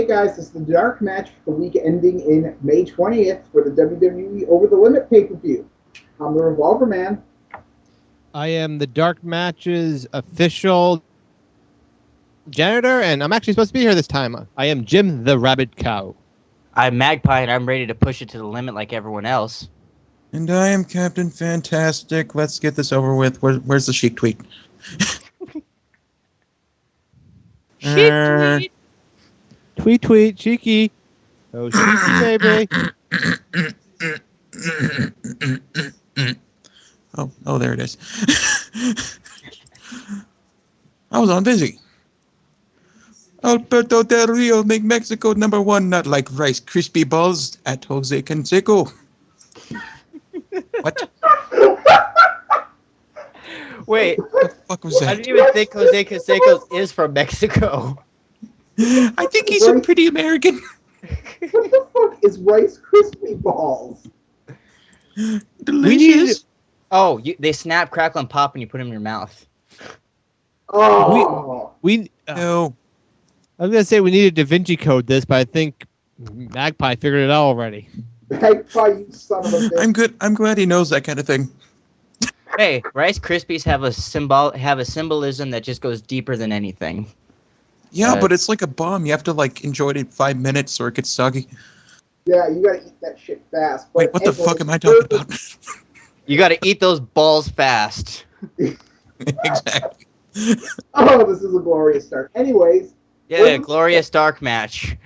Hey guys, this is the Dark Match for the week ending in May 20th for the WWE Over the Limit pay-per-view. I'm the Revolverman. I am the Dark Match's official janitor, and I'm actually supposed to be here this time. I am Jim the Rabbit Cow. I'm Magpie, and I'm ready to push it to the limit like everyone else. And I am Captain Fantastic. Let's get this over with. Where's the Sheik tweet? Sheik tweet. Tweet, cheeky. Oh, cheeky, baby. Oh, there it is. I was on busy. Alberto Del Rio make Mexico #1, not like Rice Krispie balls at Jose Canseco. What? Wait, What the fuck was that? I didn't even think Jose Canseco is from Mexico. I think he's a pretty American. What the fuck is Rice Krispie balls? Delicious. Oh, they snap, crackle, and pop, and you put them in your mouth. Oh, No. I was gonna say we need a Da Vinci Code this, but I think Magpie figured it out already. Magpie, you son of a bitch. I'm glad he knows that kind of thing. Hey, Rice Krispies have a symbolism that just goes deeper than anything. Yeah, but it's like a bomb. You have to enjoy it in 5 minutes or it gets soggy. Yeah, you gotta eat that shit fast. But Wait, what the fuck am I talking about? You got to eat those balls fast. Exactly. Oh, this is a glorious start. Anyways. Yeah, glorious dark match.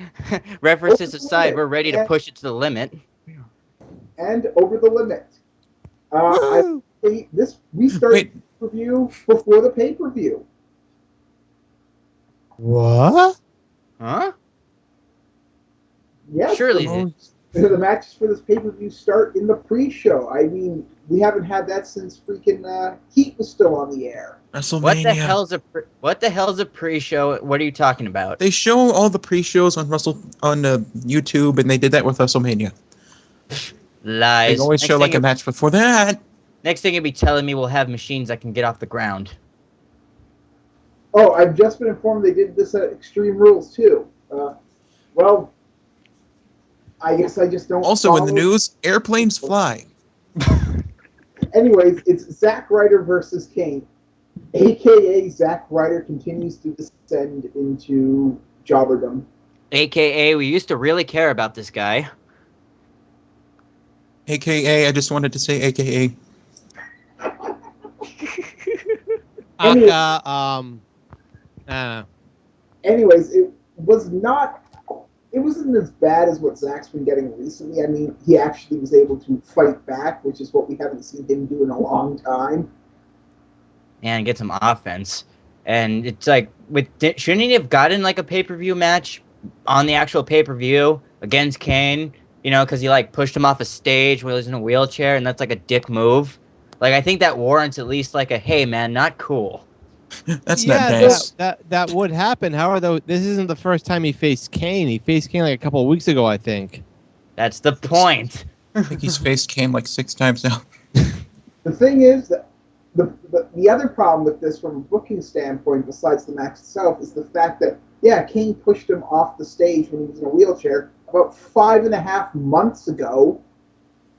References aside, we're ready to push it to the limit. And Over the Limit. We started the pay-per-view before the pay-per-view. What? Huh? Yes. Surely. The matches for this pay-per-view start in the pre-show. I mean, we haven't had that since freaking Heat was still on the air. WrestleMania. What the hell's a pre-show? What are you talking about? They show all the pre-shows on YouTube, and they did that with WrestleMania. Lies. They always show a match before that. Next thing you'll be telling me we'll have machines that can get off the ground. Oh, I've just been informed they did this at Extreme Rules too. Well, I guess I just don't. Also in the news, airplanes fly. Anyways, it's Zack Ryder versus Kane, aka Zack Ryder continues to descend into jobberdom. AKA, we used to really care about this guy. AKA, I just wanted to say AKA. Anyways, it wasn't as bad as what Zack's been getting recently. I mean, he actually was able to fight back, which is what we haven't seen him do in a long time. And get some offense. And it's like, shouldn't he have gotten a pay-per-view match on the actual pay-per-view against Kane? You know, because he pushed him off a stage when he was in a wheelchair, and that's a dick move. I think that warrants at least a, hey man, not cool. That's not nice. That would happen. However, this isn't the first time he faced Kane. He faced Kane a couple of weeks ago, I think. That's the point. I think he's faced Kane 6 times now. The thing is that the other problem with this from a booking standpoint, besides the match itself, is the fact that, Kane pushed him off the stage when he was in a wheelchair about 5.5 months ago.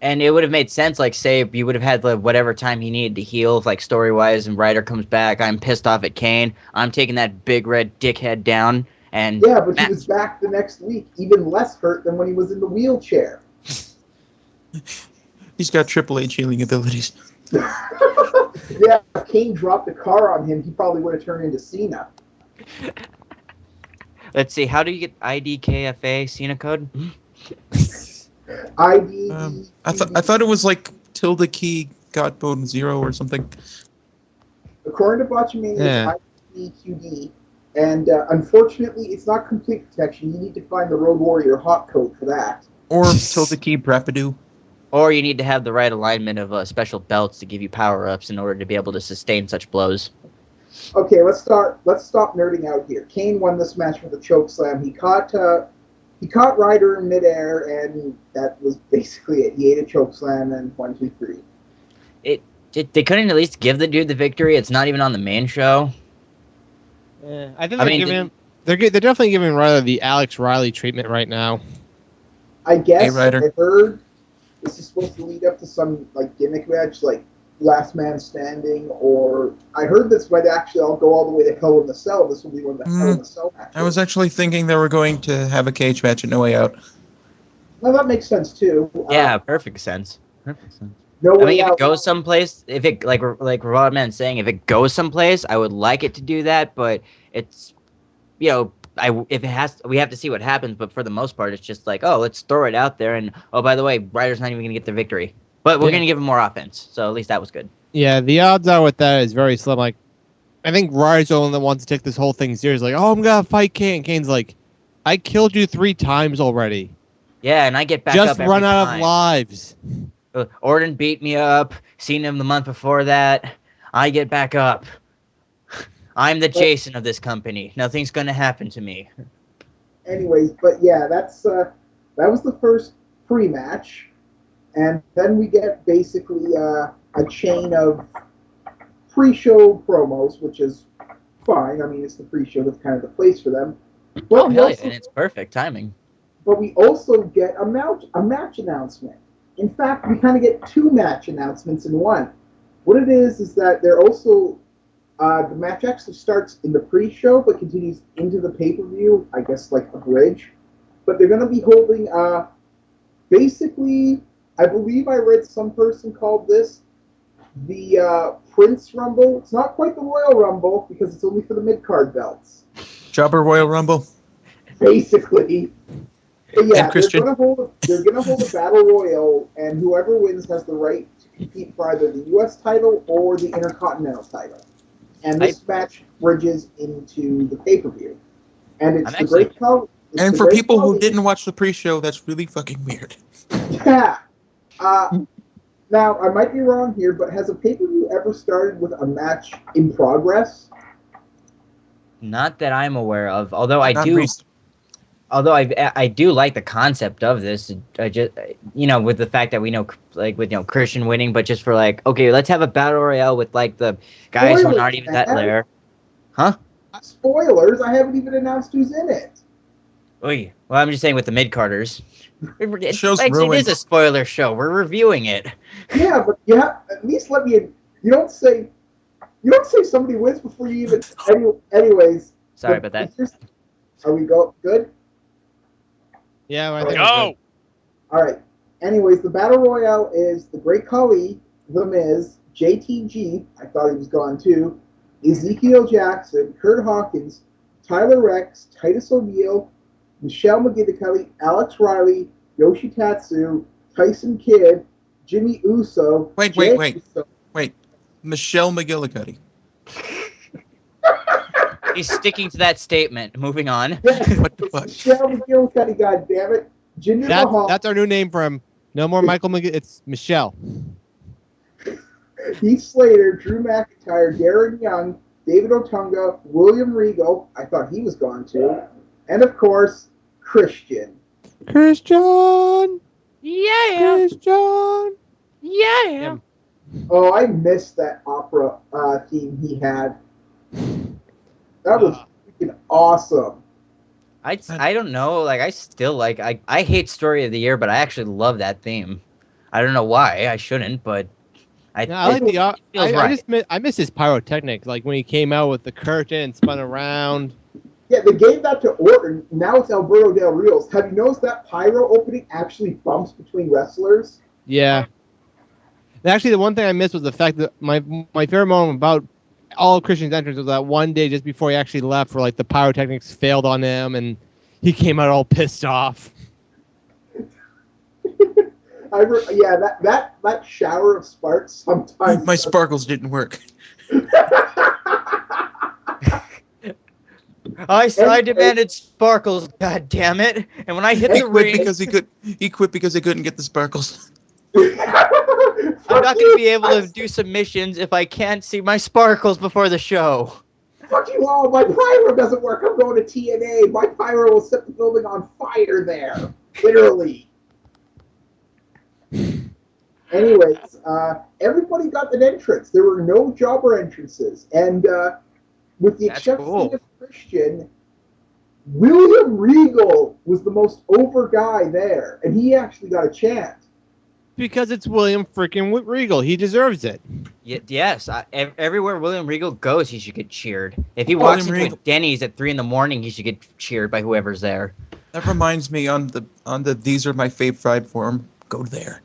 And it would have made sense, say, you would have had whatever time he needed to heal, story-wise, and Ryder comes back, I'm pissed off at Kane, I'm taking that big red dickhead down, and... Yeah, but he was back the next week, even less hurt than when he was in the wheelchair. He's got Triple H healing abilities. Yeah, if Kane dropped a car on him, he probably would have turned into Cena. Let's see, how do you get IDKFA Cena code? ID. I thought it was tilde key got mode 0 or something. According to Botchamania, it's IDQD, and unfortunately, it's not complete protection. You need to find the Road Warrior hot code for that. Or tilde key brapadu. Or you need to have the right alignment of special belts to give you power-ups in order to be able to sustain such blows. Okay, let's stop nerding out here. Kane won this match with a choke slam. He caught Ryder in midair, and that was basically it. He ate a choke slam and 1, 2, 3. They couldn't at least give the dude the victory. It's not even on the main show. I think they're giving him. They're definitely giving Ryder the Alex Riley treatment right now. I guess Hey, Ryder. I heard this is supposed to lead up to some like gimmick match, like Last Man Standing, or I heard this might actually all go all the way to Hell in the Cell. This will be one of the Hell in the Cell matches. I was actually thinking they were going to have a cage match at No Way Out. Well, that makes sense too. Yeah, perfect sense. Perfect sense. No I Way mean, if Out. it goes someplace, if it like Revolverman saying, if it goes someplace, I would like it to do that, but it's if it has, we have to see what happens. But for the most part, it's just like, oh, let's throw it out there, and oh, by the way, Ryder's not even gonna get the victory, but we're gonna give him more offense, so at least that was good. Yeah, the odds are with that is very slim. Like, I think Ryder's the one that wants to take this whole thing seriously. Like, oh, I'm gonna fight Kane. Kane's like, I killed you 3 times already. Yeah, and I get back Just up every run out time. of lives. Orton beat me up. Seen him the month before that. I get back up. I'm the Jason of this company. Nothing's gonna happen to me. Anyways, but yeah, that was the first pre-match, and then we get basically a chain of pre-show promos, which is fine. I mean, it's the pre-show, that's kind of the place for them. But Oh hell yeah, and it's perfect timing. But we also get a match announcement. In fact, we kind of get 2 match announcements in one. What it is that they're also the match actually starts in the pre-show, but continues into the pay-per-view. I guess like a bridge. But they're going to be holding basically. I believe I read some person called this the Prince Rumble. It's not quite the Royal Rumble because it's only for the mid-card belts. Jobber Royal Rumble. Basically. But yeah, And Christian. they're gonna hold a battle royal, and whoever wins has the right to compete for either the U.S. title or the Intercontinental title. And this match bridges into the pay-per-view, and it's the Great Khali. And for people who didn't watch the pre-show, that's really fucking weird. Yeah. Now I might be wrong here, but has a pay-per-view ever started with a match in progress? Not that I'm aware of. Although I Not do. recent. Although I do like the concept of this, I just with the fact that we know like with Christian winning, but just for like, okay, let's have a battle royale with like the guys who aren't even that rare, huh? Spoilers! I haven't even announced who's in it. Oy. Well, I'm just saying with the mid carders. It ruined. is a spoiler show. We're reviewing it. Yeah, but you have at least let me. You don't say somebody wins before you even. Anyways. Sorry about that. Are we good? Yeah, I think Go! All right. Anyways, the Battle Royale is the Great Khali, The Miz, JTG, I thought he was gone too, Ezekiel Jackson, Kurt Hawkins, Tyler Rex, Titus O'Neil, Michelle McGillicuddy, Alex Riley, Yoshitatsu, Tyson Kidd, Jimmy Uso. Wait. Michelle McGillicuddy. He's sticking to that statement. Moving on. Yeah, What the fuck? Michelle McGillicuddy, goddammit. Jinder Mahal. That's our new name for him. No more Michael McGill. It's Michelle. Heath Slater, Drew McIntyre, Darren Young, David Otunga, William Regal. I thought he was gone too. And of course, Christian. Christian! Yeah. Christian! Yeah. Oh, I missed that opera theme he had. That was freaking awesome. I don't know. Like I still like I hate Story of the Year, but I actually love that theme. I don't know why. I shouldn't, but I like the. I miss his pyrotechnics. Like when he came out with the curtain and spun around. Yeah, they gave that to Orton. Now it's Alberto Del Rio's. Have you noticed that pyro opening actually bumps between wrestlers? Yeah. Actually, the one thing I missed was the fact that my favorite moment about all of Christian's entrance was that one day just before he actually left, where like the pyrotechnics failed on him and he came out all pissed off. That shower of sparks sometimes. My sparkles didn't work. I demanded sparkles. God damn it! And when I hit the ring, he quit because he couldn't get the sparkles. I'm not going to be able to do submissions if I can't see my sparkles before the show. Fuck you all! My pyro doesn't work. I'm going to TNA. My pyro will set the building on fire there, literally. Anyways, everybody got an entrance. There were no jobber entrances, and with the exception of Christian, William Regal was the most over guy there, and he actually got a chant. Because it's William freaking Regal. He deserves it. Yes, everywhere William Regal goes, he should get cheered. If he William walks into a Regal. Denny's at 3 a.m, he should get cheered by whoever's there. That reminds me on the These Are My Fave 5 forum. Go there.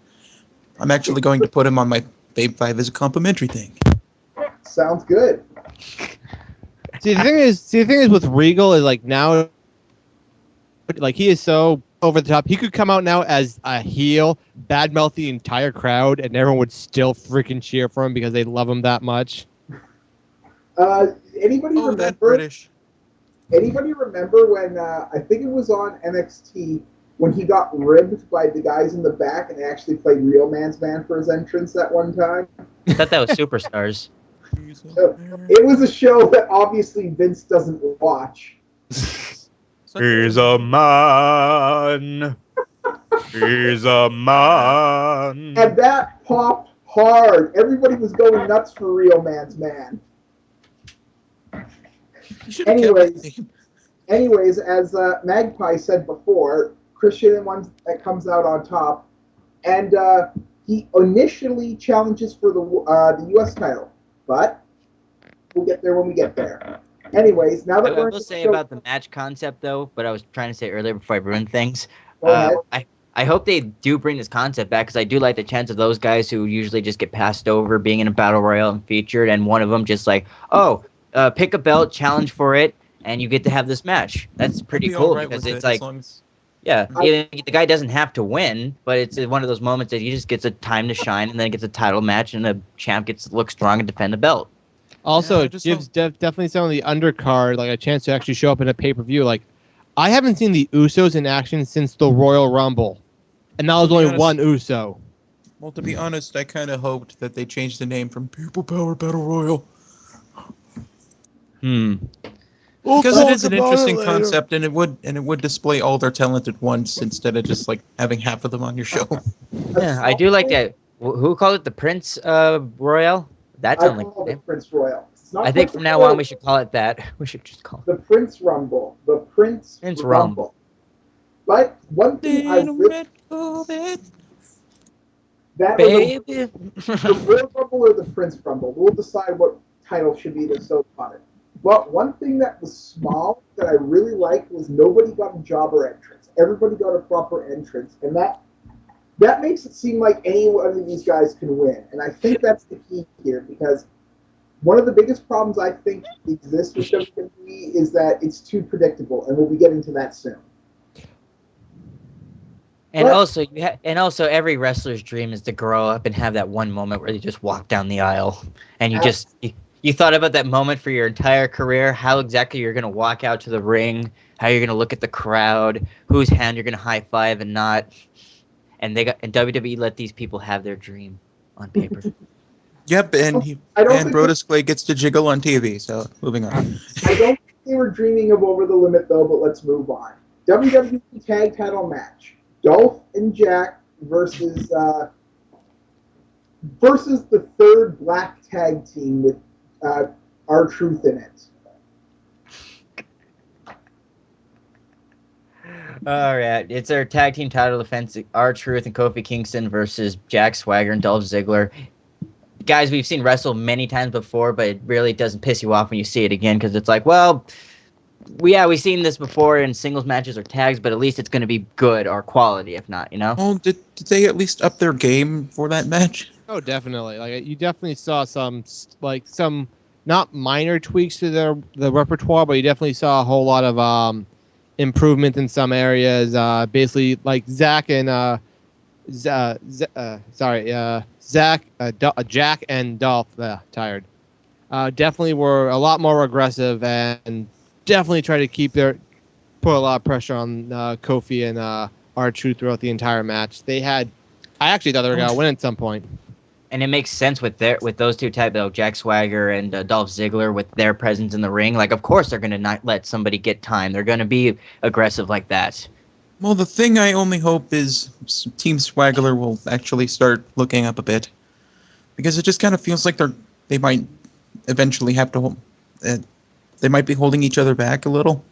I'm actually going to put him on my Fave 5 as a complimentary thing. Sounds good. See, the thing is with Regal is like now, like he is so over the top. He could come out now as a heel, badmouth the entire crowd, and everyone would still freaking cheer for him because they love him that much. Anybody Oh, that remember? British. Anybody remember when I think it was on NXT when he got ribbed by the guys in the back and actually played Real Man's Man for his entrance that one time? I thought that was Superstars. It was a show that obviously Vince doesn't watch. He's a man. He's a man. And that popped hard. Everybody was going nuts for Real Man's Man. Anyways, as Magpie said before, Christian one that comes out on top, and he initially challenges for the U.S. title, but we'll get there when we get there. Anyways, now that I will say about the match concept, though, but I was trying to say earlier before I ruined things. Go ahead. I hope they do bring this concept back because I do like the chance of those guys who usually just get passed over being in a battle royal and featured, and one of them just like, pick a belt, challenge for it, and you get to have this match. That's pretty cool because it's like, the guy doesn't have to win, but it's one of those moments that he just gets a time to shine and then gets a title match and the champ gets to look strong and defend the belt. Also, it gives definitely some of the undercard like a chance to actually show up in a pay-per-view. Like, I haven't seen the Usos in action since the Royal Rumble, and now there's only one Uso. Well, to be honest, I kind of hoped that they changed the name from People Power Battle Royal. Because it is an interesting concept, and it would display all their talent at once instead of just like having half of them on your show. Yeah, I do like that. Who called it the Prince Royal? That's I only call it Prince Royal. I think from now on we should call it that. We should just call it the Prince Rumble. The Prince Rumble. But one thing I really... That baby. The Royal Rumble or the Prince Rumble. We'll decide what title should be the so on it. But one thing that was small that I really liked was nobody got a jobber entrance. Everybody got a proper entrance, and that makes it seem like any one of these guys can win. And I think that's the key here because one of the biggest problems I think exists with WWE is that it's too predictable, and we'll be getting to that soon. And also every wrestler's dream is to grow up and have that one moment where they just walk down the aisle, and you thought about that moment for your entire career, how exactly you're gonna walk out to the ring, how you're gonna look at the crowd, whose hand you're gonna high five and not, and WWE let these people have their dream on paper. Yep, and Brodus Clay gets to jiggle on TV. So moving on. I don't think they were dreaming of Over the Limit though, but let's move on. WWE Tag Title match. Dolph and Jack versus the third black tag team with R-Truth in it. All right, it's our tag team title defense: R-Truth and Kofi Kingston versus Jack Swagger and Dolph Ziggler. Guys we've seen wrestle many times before, but it really doesn't piss you off when you see it again because it's like, well, we've seen this before in singles matches or tags, but at least it's going to be good or quality, if not, you know? Oh, did they at least up their game for that match? Oh, definitely. Like you definitely saw some not minor tweaks to the repertoire, but you definitely saw a whole lot of improvement in some areas. Basically, like Jack and Jack and Dolph. Tired. Definitely were a lot more aggressive and definitely tried to put a lot of pressure on Kofi and R-Truth throughout the entire match. I actually thought they were gonna win at some point. And it makes sense with those two types, though, Jack Swagger and Dolph Ziggler, with their presence in the ring. Like, of course, they're going to not let somebody get time. They're going to be aggressive like that. Well, the thing I only hope is Team Swagger will actually start looking up a bit, because it just kind of feels like they might eventually have to. They might be holding each other back a little.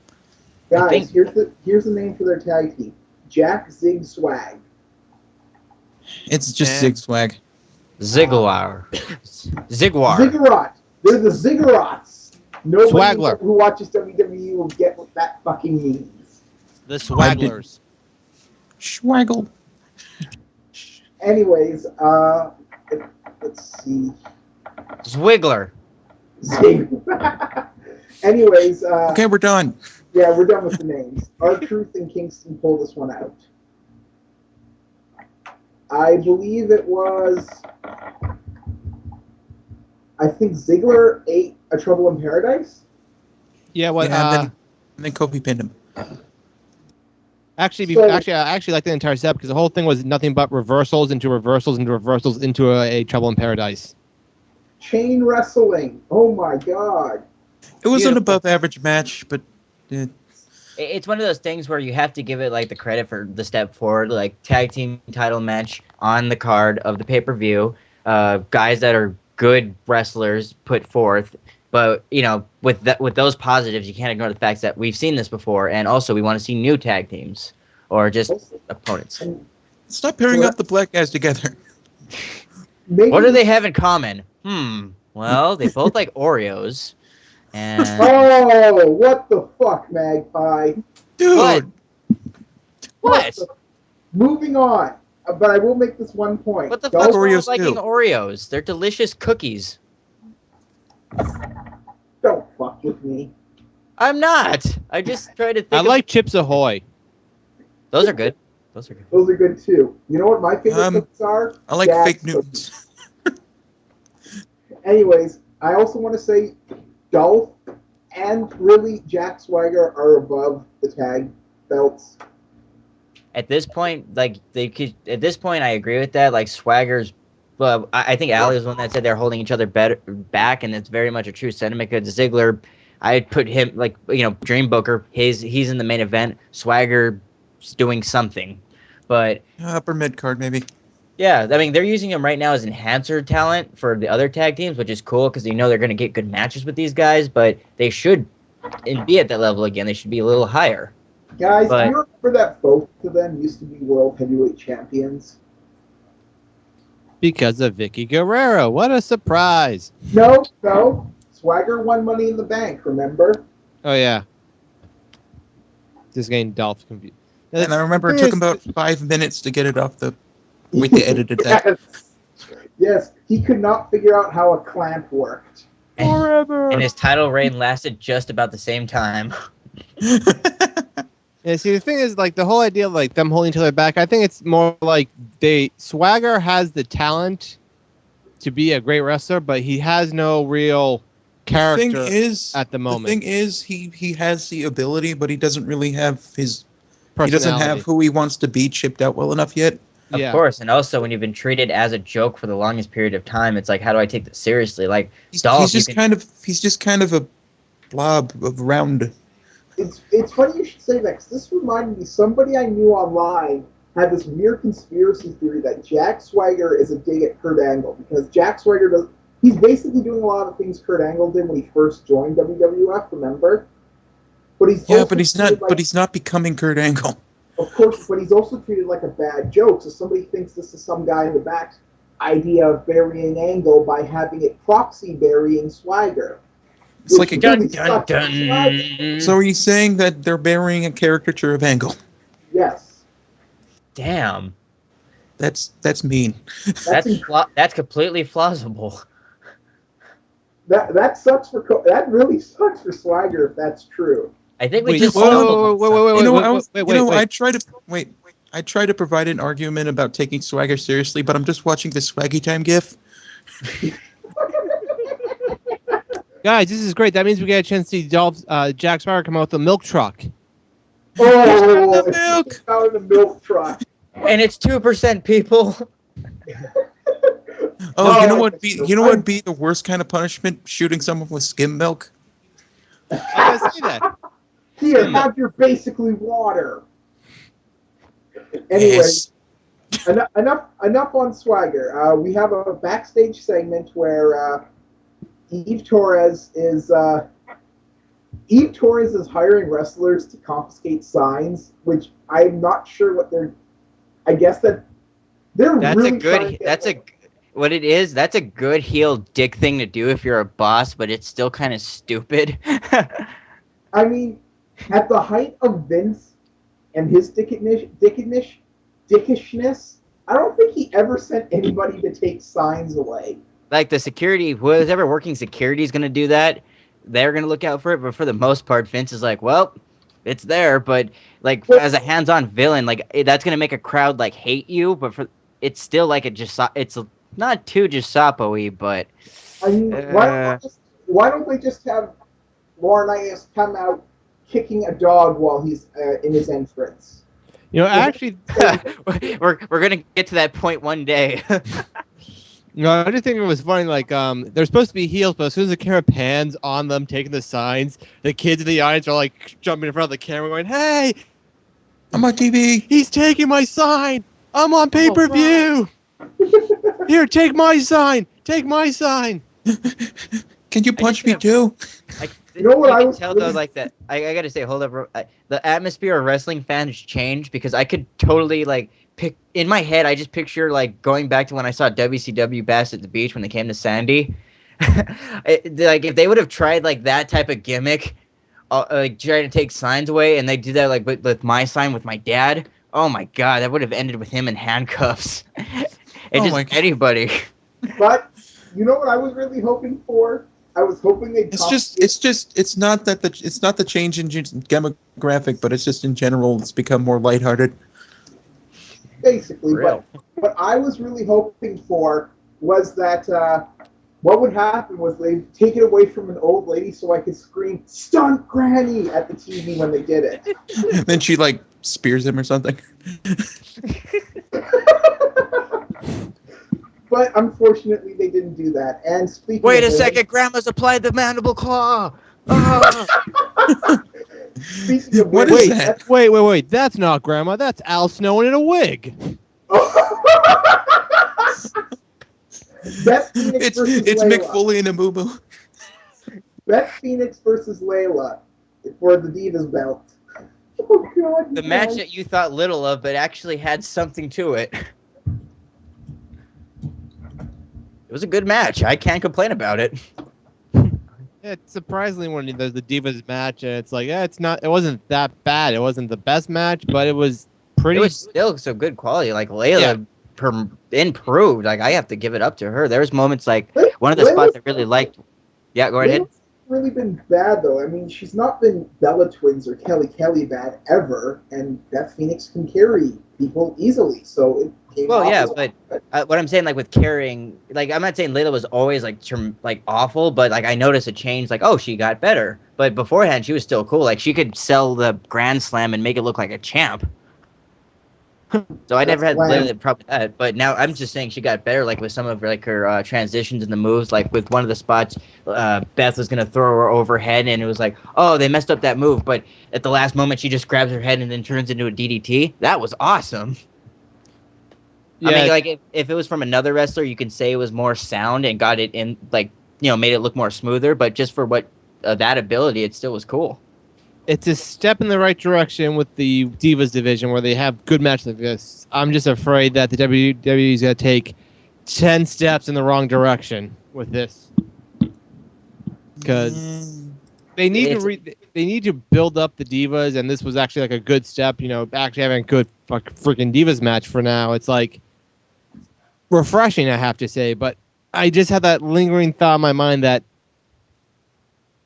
Guys, here's the name for their tag team: Jack Zig Swag. It's just Eh. Zigzag. Zigguar. Zigguar. Ziggurat. They're the Ziggurats. Nobody Swaggler. who watches WWE will get what that fucking means. The Swagglers. Schwaggle. Anyways, let's see. Zwiggler. Zig. Anyways, Okay, we're done. yeah, we're done with the names. R-Truth and Kingston pulled this one out. I believe it was. I think Ziggler ate a Trouble in Paradise. Yeah, what? Yeah, and then Kofi pinned him. Actually, So- I actually like the entire set because the whole thing was nothing but reversals into reversals into reversals into a Trouble in Paradise. Chain wrestling. Oh my god. It was an Beautiful. above average match, but It's one of those things where you have to give it like the credit for the step forward, like tag team title match on the card of the pay-per-view. Guys that are good wrestlers put forth, but with those positives, you can't ignore the fact that we've seen this before, and also we want to see new tag teams or just opponents. And stop pairing up the black guys together. maybe What do they have in common? Well, they both like Oreos, and Oh, what the fuck, Magpie? Dude, what? Moving on. But I will make this one point. What the Don't- fuck's wrong with Oreos liking too. Oreos? They're delicious cookies. Don't fuck with me. I'm not. I just try to think. I of- like Chips Ahoy. those are good. Those are good. Those are good too. You know what my favorite cookies are? I like Dad's fake cookies. Newtons. Anyways, I also want to say Dolph and really Jack Swagger are above the tag belts. At this point, like they could. At this point, I agree with that. Like Swagger's. Well, I think Ali was the one that said they're holding each other better back, and it's very much a true sentiment. Because Ziggler, I'd put him like Dream Booker. He's in the main event. Swagger's doing something, but Upper mid card, maybe. yeah, I mean they're using him right now as enhancer talent for the other tag teams, which is cool because they're going to get good matches with these guys. But they should be at that level again. They should be a little higher. Guys, But- do you remember that both of them used to be world heavyweight champions? Because of Vicky Guerrero. What a surprise. No. Swagger won Money in the Bank, remember? Oh, yeah. Just getting Dolph confused. And I remember it took him about 5 minutes to get it off the. Wait, they edited that. Yes, he could not figure out how a clamp worked. Forever. And his title reign lasted just about the same time. Yeah, see, the thing is, like, the whole idea of, like, them holding each other back, I think it's more like Swagger has the talent to be a great wrestler, but he has no real character at the moment. The thing is, he has the ability, but he doesn't really have his. He doesn't have Personality. who he wants to be chipped out well enough yet. Of Yeah. course, and also when you've been treated as a joke for the longest period of time, it's like, how do I take this seriously? Like, Dolph, He's just kind of a blob of round. It's funny you should say that, 'cause this reminded me, somebody I knew online had this weird conspiracy theory that Jack Swagger is a dig at Kurt Angle, because Jack Swagger he's basically doing a lot of things Kurt Angle did when he first joined WWF, remember? But he's also He's not. treated like- But he's not becoming Kurt Angle. Of course, but he's also treated like a bad joke, so somebody thinks this is some guy in the back idea of burying Angle by having it proxy burying Swagger. It's like a Really dun sucks for Swagger. dun. So are you saying that they're burying a caricature of Angle? Yes. Damn, That's mean. that's completely plausible. That sucks for that really sucks for Swagger if that's true. I think we Wait, just wait, stumbled wait, on wait, something. wait, wait. I try to provide an argument about taking Swagger seriously, but I'm just watching the Swaggy Time gif. Guys, this is great. That means we get a chance to see Jack Swagger come out with a milk truck. Oh, the milk. it's out in the milk truck. And it's 2% people. Oh, you know Oh, what? You know what would be the worst kind of punishment? Shooting someone with skim milk. I gotta say that. Here, have your basically water. Anyway, Yes. enough on Swagger. We have a backstage segment where Eve Torres is Eve Torres is hiring wrestlers to confiscate signs, which I'm not sure what they're. I guess that they're That's a really trying to good. get That's a what it is. That's a good heel dick thing to do if you're a boss, but it's still kind of stupid. I mean, at the height of Vince and his dickishness, I don't think he ever sent anybody to take signs away. Like the security, whoever's ever working security is gonna do that. They're gonna look out for it, but for the most part, Vince is like, well, it's there, but like Well, as a hands-on villain, like that's gonna make a crowd like hate you, but for it's still like it's not too Giusapo-y, but I mean, uh, why don't they just have Laurinaitis come out kicking a dog while he's in his entrance? You know, actually, we're gonna get to that point one day. I just think it was funny. Like, they're supposed to be heels, but as soon as the camera pans on them taking the signs, the kids in the audience are like jumping in front of the camera, going, "Hey, I'm on TV. he's taking my sign! I'm on pay-per-view! Here, take my sign! Take my sign!" Can you punch me too? You know what you I can was tell really- though, like that. I gotta say, hold up, the atmosphere of wrestling fans changed because I could totally like pick in my head. I just picture like going back to when I saw WCW Bash at the Beach when they came to Sandy. Like if they would have tried like that type of gimmick, like trying to take signs away, and they do that like with my sign with my dad. Oh my god, that would have ended with him in handcuffs. And Oh just my God. anybody. But you know what I was really hoping for? I was hoping they'd. It's not the change in demographic, but it's just in general it's become more lighthearted. Basically, Real. but what I was really hoping for was that what would happen was they'd take it away from an old lady so I could scream "Stunt Granny" at the TV when they did it. Then she like spears him or something. But unfortunately, they didn't do that. And speaking Wait of a women, second, Grandma's applied the mandible claw. Ah. speaking of What women, is that? Wait. That's not Grandma. That's Al Snow in a wig. Beth Phoenix It's versus Mick Layla. Foley and a Boo Boo. Beth Phoenix versus Layla for the Divas belt. Oh God! The no. match that you thought little of, but actually had something to it. It was a good match. I can't complain about it. It's surprisingly when there's the Divas match, and it's like, it wasn't that bad. It wasn't the best match, but it was pretty. It was still so good quality. Like Layla improved. Like I have to give it up to her. There was moments like one of the spots I really liked. Yeah, go ahead. Layla's really been bad though. I mean, she's not been Bella Twins or Kelly bad ever, and Beth Phoenix can carry people easily. So it came Well, off yeah, as- but what I'm saying, like with carrying, like I'm not saying Layla was always like awful, but like I noticed a change. Like, oh, she got better, but beforehand she was still cool. Like she could sell the Grand Slam and make it look like a champ. So I never had Slam. Layla problem with that, but now I'm just saying she got better. Like with some of like her transitions and the moves. Like with one of the spots, Beth was gonna throw her overhead, and it was like, oh, they messed up that move. But at the last moment, she just grabs her head and then turns into a DDT. That was awesome. Yeah, I mean, like if it was from another wrestler, you can say it was more sound and got it in, like made it look more smoother. But just for what that ability, it still was cool. it's a step in the right direction with the Divas division where they have good matches like this. I'm just afraid that the WWE is going to take 10 steps in the wrong direction with this. Because they need they need to build up the Divas, and this was actually like a good step, actually having a good freaking Divas match for now. It's like refreshing, I have to say, but I just have that lingering thought in my mind that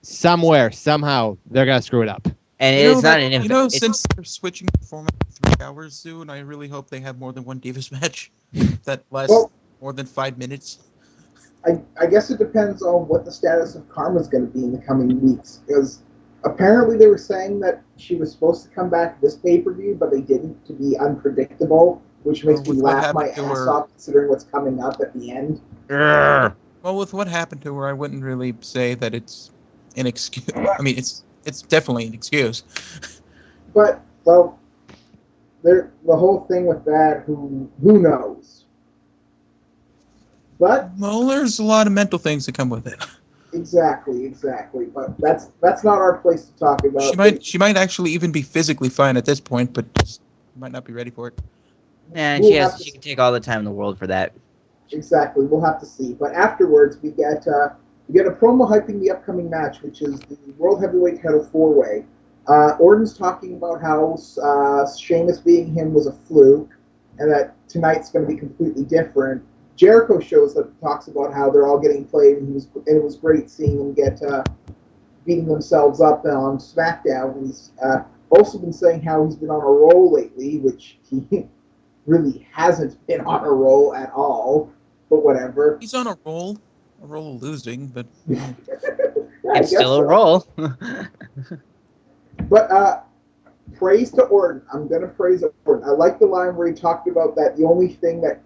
somewhere, somehow, they're going to screw it up. And it's not an since they're switching the format to 3 hours soon, I really hope they have more than one Divas match that lasts more than 5 minutes. I guess it depends on what the status of Karma's going to be in the coming weeks, because apparently they were saying that she was supposed to come back this pay-per-view, but they didn't, to be unpredictable, which makes me laugh my ass off considering what's coming up at the end. Well, with what happened to her, I wouldn't really say that it's an excuse. I mean, it's definitely an excuse. But, well, the whole thing with that, who knows? But well, there's a lot of mental things that come with it. Exactly. But that's not our place to talk about. She might actually even be physically fine at this point, but just might not be ready for it. And We'll have to she can take all the time in the world for that. Exactly. We'll have to see. But afterwards, we get a promo hyping the upcoming match, which is the World Heavyweight Title four-way. Orton's talking about how Sheamus beating him was a fluke, and that tonight's going to be completely different. Jericho shows up, talks about how they're all getting played, and it was great seeing them get beating themselves up on SmackDown. And he's also been saying how he's been on a roll lately, which he really hasn't been on a roll at all. But whatever. He's on a roll of losing, but Yeah, It's still a so. roll. But praise to Orton. I'm going to praise Orton. I like the line where he talked about that the only thing that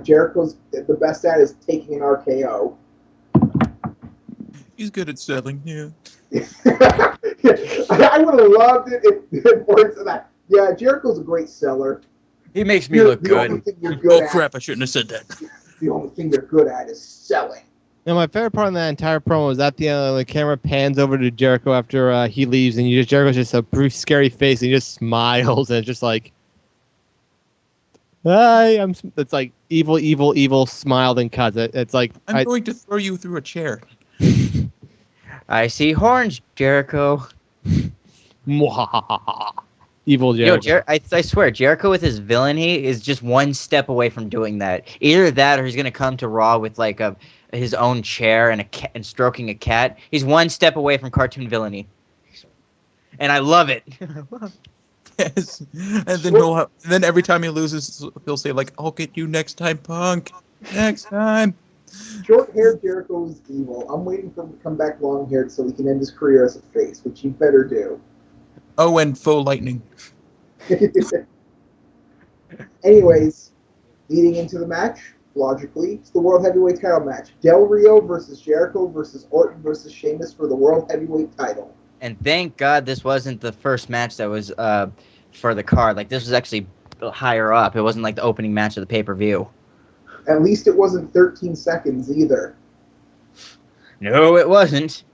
Jericho's the best at is taking an RKO. he's good at selling. Yeah. I would have loved it if Orton said that. Yeah, Jericho's a great seller. He makes me look The only good. thing you're good Oh at, crap! I shouldn't have said that. the only thing you're good at is selling. Now, my favorite part of that entire promo is at the end, the camera pans over to Jericho after he leaves, and Jericho's just a brief, scary face, and he just smiles, and it's just like, hi, it's like evil smile, then cuts. It's like, I'm going to throw you through a chair. I see horns, Jericho. Evil Jericho. Yo, I swear, Jericho with his villainy is just one step away from doing that. Either that, or he's gonna come to Raw with like his own chair and and stroking a cat. He's one step away from cartoon villainy, and I love it. Yes, and then then every time he loses, he'll say like, "I'll get you next time, Punk. Next time." Short-haired Jericho is evil. I'm waiting for him to come back long-haired so he can end his career as a face, which he better do. Oh, and faux lightning. Anyways, leading into the match, logically, it's the World Heavyweight Title match. Del Rio versus Jericho versus Orton versus Sheamus for the World Heavyweight Title. And thank God this wasn't the first match that was for the card. Like, this was actually higher up. It wasn't like the opening match of the pay-per-view. At least it wasn't 13 seconds either. No, it wasn't.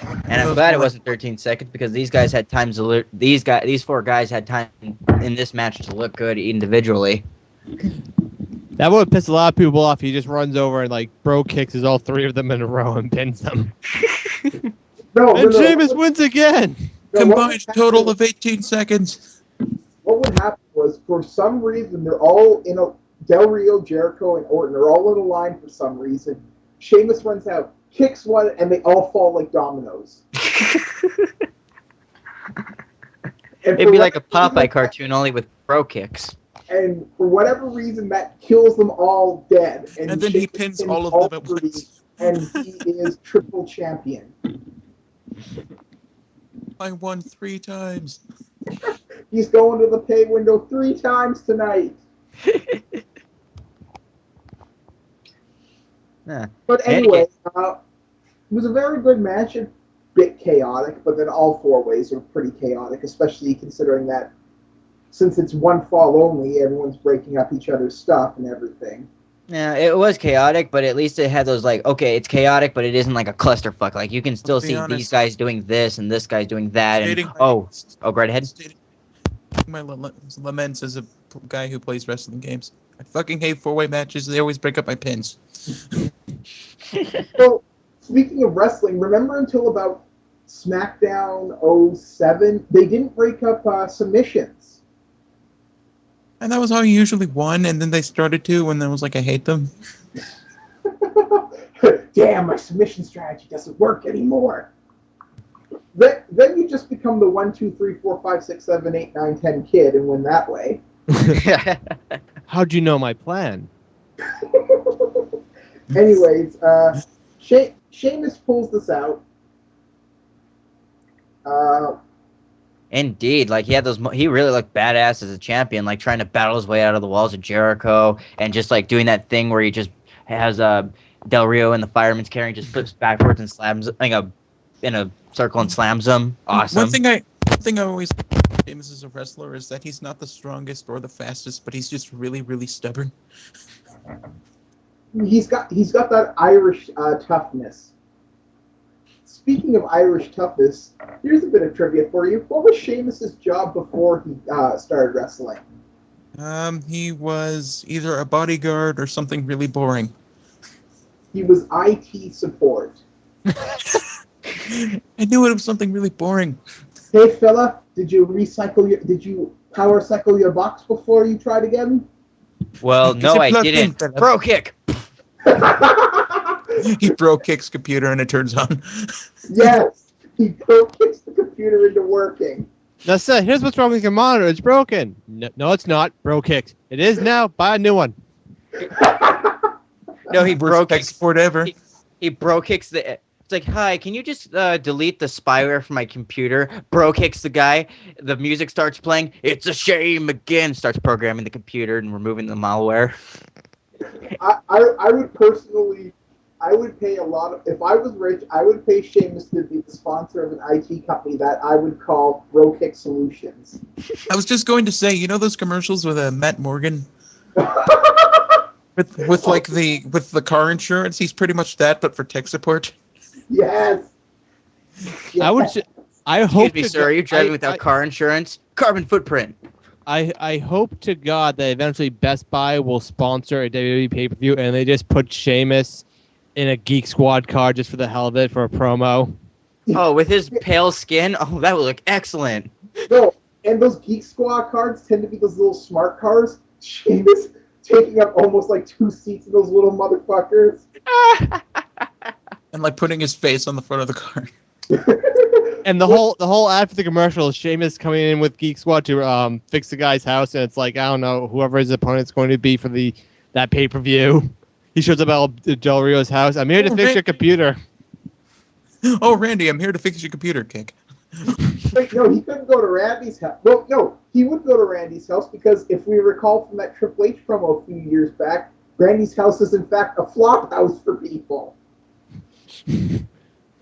And I'm glad it wasn't 13 seconds because these guys had time to these four guys had time in this match to look good individually. That would have pissed a lot of people off. He just runs over and like bro kicks all three of them in a row and pins them. And Sheamus wins again. Combined total of 18 seconds. What would happen was, for some reason, they're all in a Del Rio, Jericho, and Orton are all in a line for some reason. Sheamus runs out, kicks one, and they all fall like dominoes. It'd be like a Popeye cartoon, only with bro kicks. And for whatever reason, that kills them all dead. And then he pins all of them at once. And he is triple champion. I won 3 times. He's going to the pay window 3 times tonight. Yeah. But anyway, it was a very good match. A bit chaotic, but then all 4 ways are pretty chaotic, especially considering that since it's one fall only, everyone's breaking up each other's stuff and everything. Yeah, it was chaotic, but at least it had those like, okay, it's chaotic, but it isn't like a clusterfuck. Like, you can still see these guys doing this and this guy's doing that. And go right ahead. My laments as a guy who plays wrestling games. I fucking hate 4-way matches. They always break up my pins. So, speaking of wrestling, remember until about SmackDown 07, they didn't break up submissions. And that was how you usually won, and then they started to, and then it was like, I hate them. Damn, my submission strategy doesn't work anymore. Then you just become the 1, 2, 3, 4, 5, 6, 7, 8, 9, 10 kid and win that way. How'd you know my plan? Anyways, Sheamus pulls this out. Indeed, like he really looked badass as a champion, like trying to battle his way out of the walls of Jericho, and just like doing that thing where he just has Del Rio in the fireman's carry and just flips backwards and slams in a circle and slams him. Awesome. One thing I always Sheamus as a wrestler is that he's not the strongest or the fastest, but he's just really, really stubborn. He's got that Irish toughness. speaking of Irish toughness, here's a bit of trivia for you. What was Sheamus's job before he started wrestling? He was either a bodyguard or something really boring. He was IT support. I knew it was something really boring. Hey fella, did you power cycle your box before you tried again? Well, Is no, it I plugged in, didn't. fella? Bro kick. He bro kicks computer and it turns on. Yes, he kicks the computer into working. That's it. Here's what's wrong with your monitor. It's broken. No, it's not. Bro kicked. It is now. Buy a new one. No, he bro Worst tech kicks. support ever. He bro kicks the. It's like, hi, can you just delete the spyware from my computer? Bro kicks the guy. The music starts playing. It's a shame again. Starts programming the computer and removing the malware. I would personally, I would pay a lot of, if I was rich, I would pay Sheamus to be the sponsor of an IT company that I would call Bro Kick Solutions. I was just going to say, you know those commercials with Matt Morgan with the car insurance? He's pretty much that, but for tech support. Yes. I hope. Excuse me, sir. Are you driving without car insurance? Carbon footprint. I hope to God that eventually Best Buy will sponsor a WWE pay-per-view and they just put Sheamus in a Geek Squad car just for the hell of it for a promo. Oh, with his pale skin? Oh, that would look excellent. No, and those Geek Squad cards tend to be those little smart cars. Sheamus taking up almost like 2 seats in those little motherfuckers. And like putting his face on the front of the car. And the whole ad for the commercial is Sheamus coming in with Geek Squad to fix the guy's house, and it's like, I don't know, whoever his opponent's going to be for that pay-per-view. He shows up at Del Rio's house. I'm here to fix your computer. Oh, Randy, I'm here to fix your computer, Kick. Wait, no, he couldn't go to Randy's house. Well, no, he would go to Randy's house because if we recall from that Triple H promo a few years back, Randy's house is in fact a flop house for people.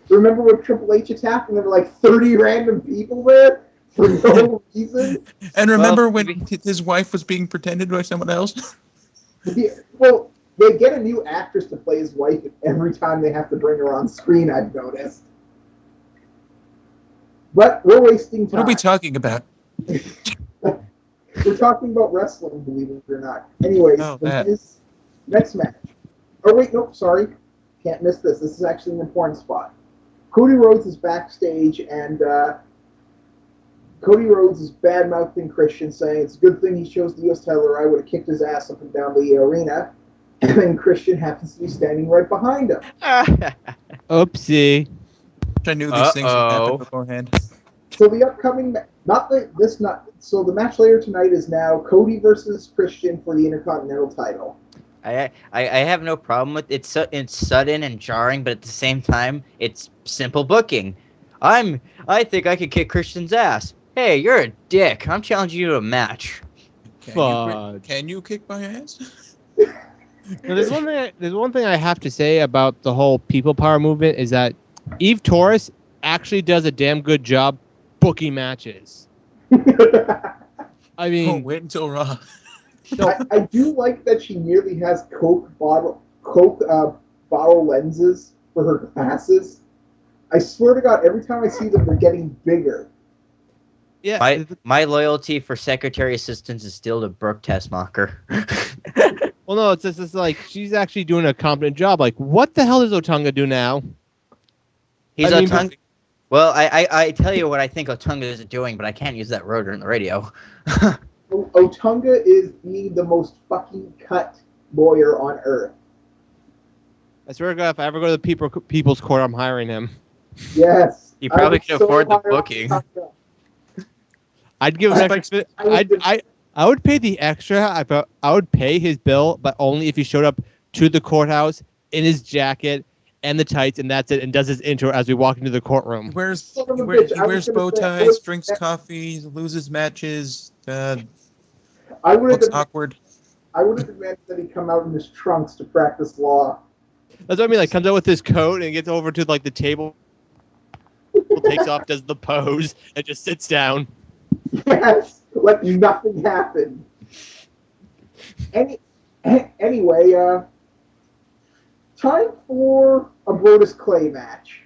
Remember when Triple H attacked and there were like 30 random people there for no reason? And remember when his wife was being pretended by someone else? Well, they get a new actress to play his wife every time they have to bring her on screen, I've noticed. But we're wasting time. What are we talking about? We're talking about wrestling, believe it or not. Anyways, that. Next match. Oh, wait, nope, sorry. Can't miss this. This is actually an important spot. Cody Rhodes is backstage, and Cody Rhodes is bad-mouthing Christian, saying it's a good thing he chose the U.S. title or I would have kicked his ass up and down the arena. And then Christian happens to be standing right behind him. Oopsie. I knew these things would happen beforehand. So the upcoming, so the match later tonight is now Cody versus Christian for the Intercontinental title. I have no problem with it. It's sudden and jarring, but at the same time, it's simple booking. I think I could kick Christian's ass. Hey, you're a dick. I'm challenging you to a match. Can you kick my ass? Now, there's one thing I have to say about the whole people power movement is that Eve Torres actually does a damn good job booking matches. I mean, wait until Raw. I do like that she nearly has Coke bottle lenses for her glasses. I swear to God, every time I see them, they're getting bigger. Yeah. My loyalty for secretary assistants is still to Brooke Tessmacher. Well, no, it's just like she's actually doing a competent job. Like, what the hell does Otunga do now? Otunga. Well, I tell you what I think Otunga is doing, but I can't use that word on the radio. Otunga is being the most fucking cut lawyer on earth. I swear to God, if I ever go to the People's Court, I'm hiring him. Yes. He probably can afford the booking. I'd give him extra. I would pay the extra. I would pay his bill, but only if he showed up to the courthouse in his jacket and the tights, and that's it, and does his intro as we walk into the courtroom. He wears bow ties, drinks coffee, loses matches. Looks awkward. I would have demanded that he come out in his trunks to practice law. That's what I mean. Like, comes out with his coat and gets over to like the table, takes off, does the pose, and just sits down. Yes, like nothing happened. Anyway, time for a Brodus Clay match.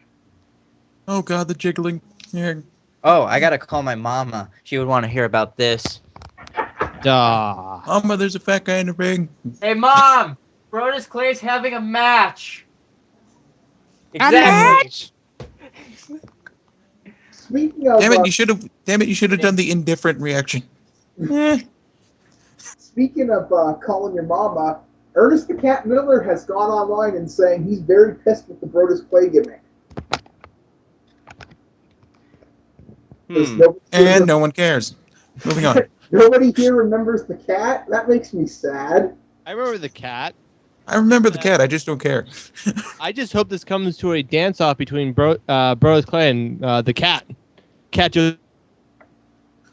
Oh God, the jiggling. Yeah. Oh, I gotta call my mama. She would want to hear about this. Duh. Mama, there's a fat guy in the ring. Hey, Mom! Brodus Clay's having a match. A match? Speaking of Damn it! You should have done the indifferent reaction. speaking of calling your mama, Ernest the Cat Miller has gone online and saying he's very pissed with the Brodus Clay gimmick. And no one cares. Moving on. Nobody here remembers the cat. That makes me sad. I remember the cat. I remember the cat. I just don't care. I just hope this comes to a dance-off between Brodus Clay and the cat. Cat just...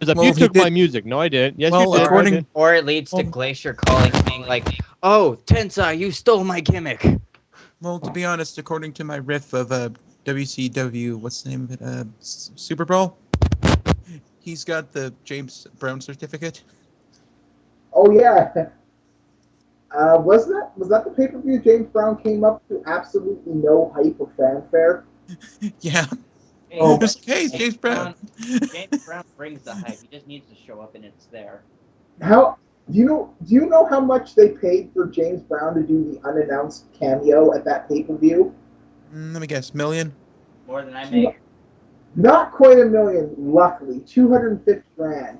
Well, you he took did- my music. No, I didn't. Yes, Well, you did. according- I did. Or it leads to Glacier calling, being like, "Oh, Tensai, you stole my gimmick." Well, to be honest, according to my riff of WCW, what's the name of it? Super Brawl. He's got the James Brown certificate. Oh yeah. Was that the pay-per-view James Brown came up to absolutely no hype or fanfare? Yeah. Oh, Just, hey, it's James Brown. James Brown brings the hype. He just needs to show up and it's there. How do you know how much they paid for James Brown to do the unannounced cameo at that pay-per-view? Let me guess, million. More than I make. Not quite $1 million, luckily. $250,000.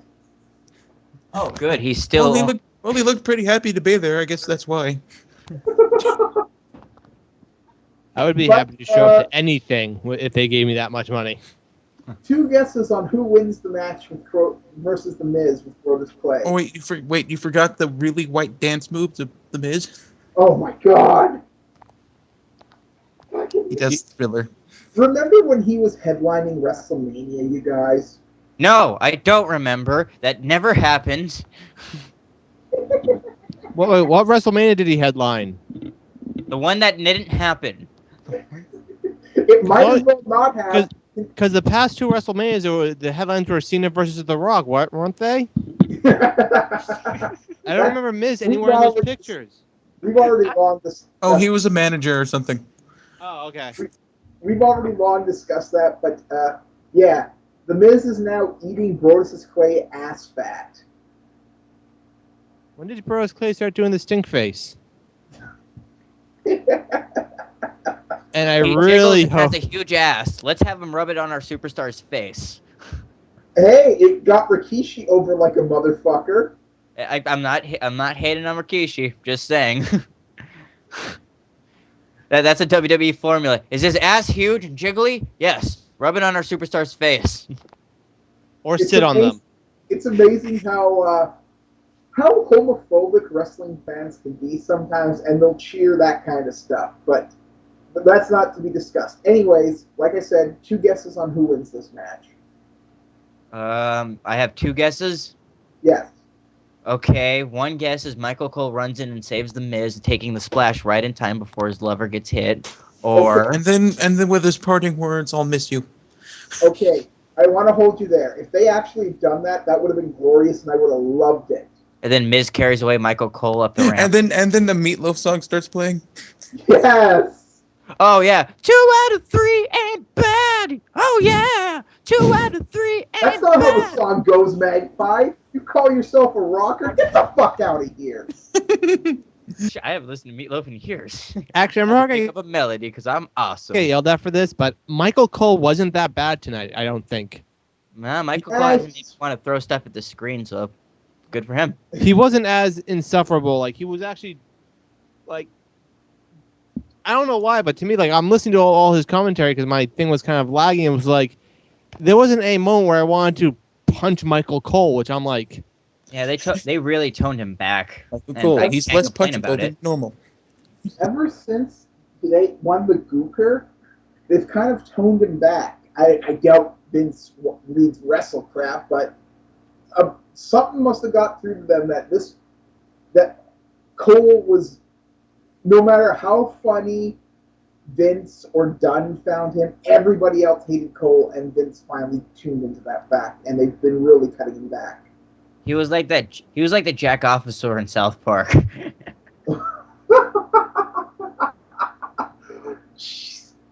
Oh, good. He's still. He looked pretty happy to be there. I guess that's why. I would be But, happy to show up to anything if they gave me that much money. 2 guesses on who wins the match versus The Miz with Brodus Clay. Oh wait, you forgot the really white dance moves of the Miz. Oh my God! He does Thriller. Remember when he was headlining WrestleMania, you guys? No, I don't remember. That never happened. What WrestleMania did he headline? The one that didn't happen. It might as well not have. Because the past 2 WrestleManias, the headlines were Cena versus The Rock, weren't they? I don't remember Miz anywhere in those pictures. We've already long discussed. Oh, he was a manager or something. Oh, okay. We've already long discussed that, but yeah, The Miz is now eating Brodus Clay ass fat. When did Brodus Clay start doing the stink face? And I He really jiggles and hope... has a huge ass. Let's have him rub it on our superstar's face. Hey, it got Rikishi over like a motherfucker. I'm not hating on Rikishi. Just saying. That's a WWE formula. Is his ass huge and jiggly? Yes. Rub it on our superstar's face. Or sit on them. It's amazing how homophobic wrestling fans can be sometimes, and they'll cheer that kind of stuff. But that's not to be discussed. Anyways, like I said, 2 guesses on who wins this match. I have 2 guesses. Yes. Okay, one guess is Michael Cole runs in and saves the Miz, taking the splash right in time before his lover gets hit. Or And then with his parting words, "I'll miss you." Okay, I want to hold you there. If they actually had done that, that would have been glorious, and I would have loved it. and then Miz carries away Michael Cole up the ramp. And then the Meatloaf song starts playing. Yes. Oh yeah, 2 out of 3 ain't bad. Oh yeah, 2 out of 3 ain't That's not how the bad. song goes, Magpie. You call yourself a rocker? Get the fuck out of here. I haven't listened to Meatloaf in years. Actually, I'm I not have to going pick up a melody because I'm awesome. to get yelled at for this, but Michael Cole wasn't that bad tonight, I don't think. Nah, Michael Yes. Cole doesn't even want to throw stuff at the screen, so good for him. He wasn't as insufferable. Like, he was actually, like, I don't know why, but to me, like, I'm listening to all his commentary because my thing was kind of lagging. It was like, there wasn't a moment where I wanted to punch Michael Cole, which I'm like, Yeah, they really toned him back. Michael And Cole, I he's can't less complain punchable about than it. normal. Ever since they won the Gooker, they've kind of toned him back. I doubt Vince reads wrestle crap, but something must have got through to them that Cole was, no matter how funny Vince or Dunn found him, everybody else hated Cole, and Vince finally tuned into that fact, and they've been really cutting him back. He was like that. He was like the Jack Officer in South Park.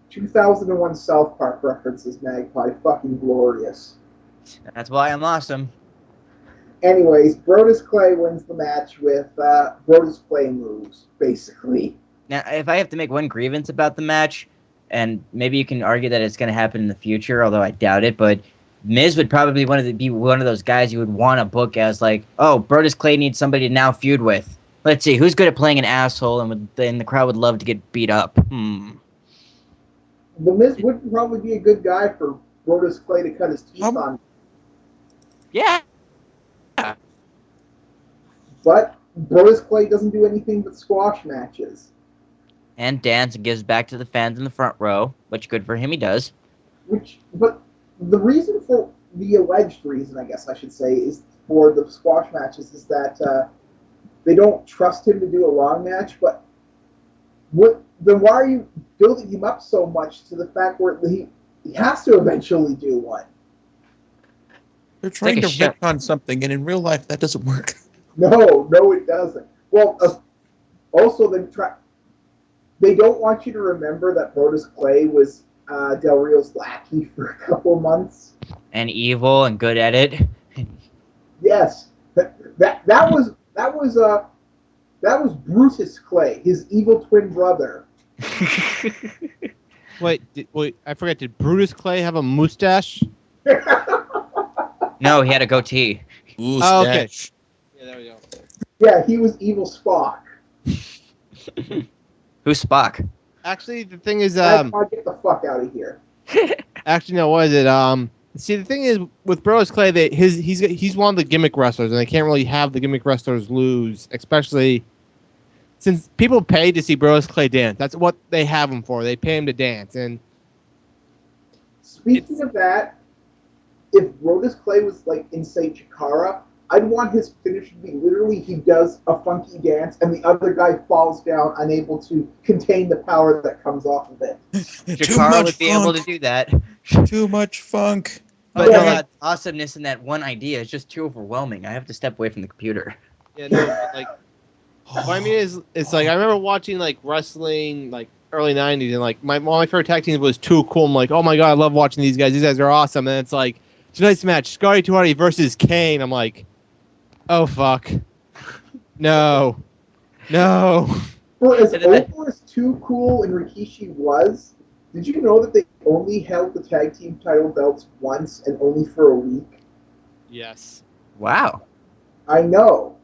2001 South Park references, Magpie. Fucking glorious. That's why I'm awesome. Anyways, Brodus Clay wins the match with Brodus Clay moves, basically. Now, if I have to make one grievance about the match, and maybe you can argue that it's going to happen in the future, although I doubt it, but Miz would probably be one of those guys you would want to book as like, oh, Brodus Clay needs somebody to now feud with. Let's see, who's good at playing an asshole and the crowd would love to get beat up? The Miz would probably be a good guy for Brodus Clay to cut his teeth on. Yeah. But Brodus Clay doesn't do anything but squash matches. And dance and gives back to the fans in the front row, which good for him, he does. But the reason for the alleged reason, I guess I should say, is for the squash matches is that they don't trust him to do a long match. But then why are you building him up so much to the fact where he has to eventually do one? They're trying like to retcon something, and in real life, that doesn't work. No, it doesn't. Well, also they don't want you to remember that Brodus Clay was Del Rio's lackey for a couple of months. And evil and good at it. Yes, that was Brutus Clay, his evil twin brother. Wait, I forgot. Did Brutus Clay have a mustache? No, he had a goatee. Ooh, Oh, okay. stash. Yeah, there we go. Yeah, he was evil Spock. Who's Spock? Actually, the thing is, I'll get the fuck out of here. actually, no, what is it? See, the thing is with Brodus Clay, he's one of the gimmick wrestlers, and they can't really have the gimmick wrestlers lose, especially since people pay to see Brodus Clay dance. That's what they have him for. They pay him to dance, and Speaking of that, if Brodus Clay was like in say Chikara, I'd want his finish to be literally he does a funky dance and the other guy falls down unable to contain the power that comes off of it. Jakara would be able to do that. Too much funk. But Yeah. no, that awesomeness in that one idea is just too overwhelming. I have to step away from the computer. yeah, no, but, like, what I mean is, it's like I remember watching like wrestling like early '90s, and like one of my favorite tag teams was Too Cool. I'm like, oh my god, I love watching these guys. These guys are awesome. And it's like tonight's match, Scotty 2 Hotty versus Kane. I'm like, oh fuck, no. For as over as Too Cool and Rikishi was, did you know that they only held the tag team title belts once and only for a week? Yes. Wow. I know.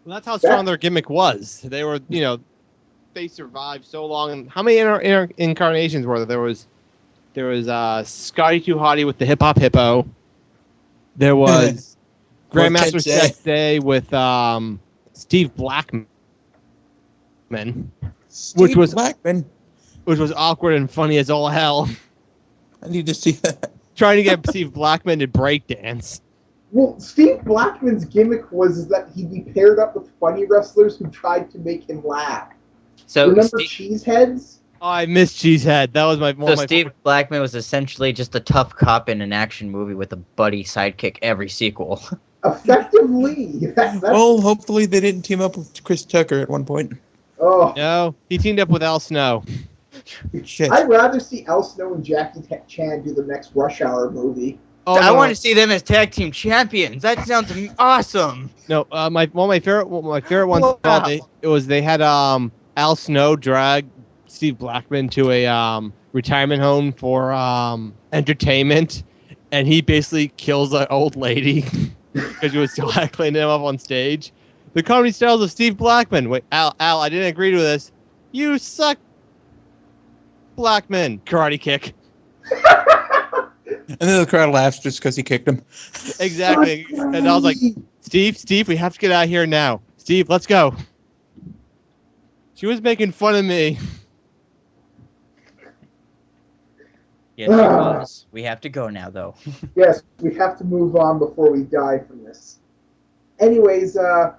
Well, that's how strong their gimmick was. They were, they survived so long. And how many incarnations were there? There was Scotty 2 Hotty with the Hip Hop Hippo. There was Grandmaster Sexay with Steve Blackman, which was awkward and funny as all hell. I need to see that. Trying to get Steve Blackman to breakdance. Well, Steve Blackman's gimmick was that he'd be paired up with funny wrestlers who tried to make him laugh. So remember Cheeseheads? Oh, I miss Cheesehead. That was my Steve Blackman was essentially just a tough cop in an action movie with a buddy sidekick every sequel. Effectively. Well, hopefully they didn't team up with Chris Tucker at one point. Oh. No, he teamed up with Al Snow. Shit. I'd rather see Al Snow and Jackie Chan do the next Rush Hour movie. Oh, I no. want to see them as tag team champions. That sounds awesome. No, one of my favorite ones. Wow. They had Al Snow drag Steve Blackman to a retirement home for entertainment, and he basically kills an old lady because he was cleaning him up on stage. The comedy styles of Steve Blackman. Wait, Al, I didn't agree to this. You suck, Blackman. Karate kick. And then the crowd laughs just because he kicked him. Exactly. And I was like, Steve, we have to get out of here now. Steve, let's go. She was making fun of me. Yes, it was. We have to go now, though. Yes, we have to move on before we die from this. Anyways, so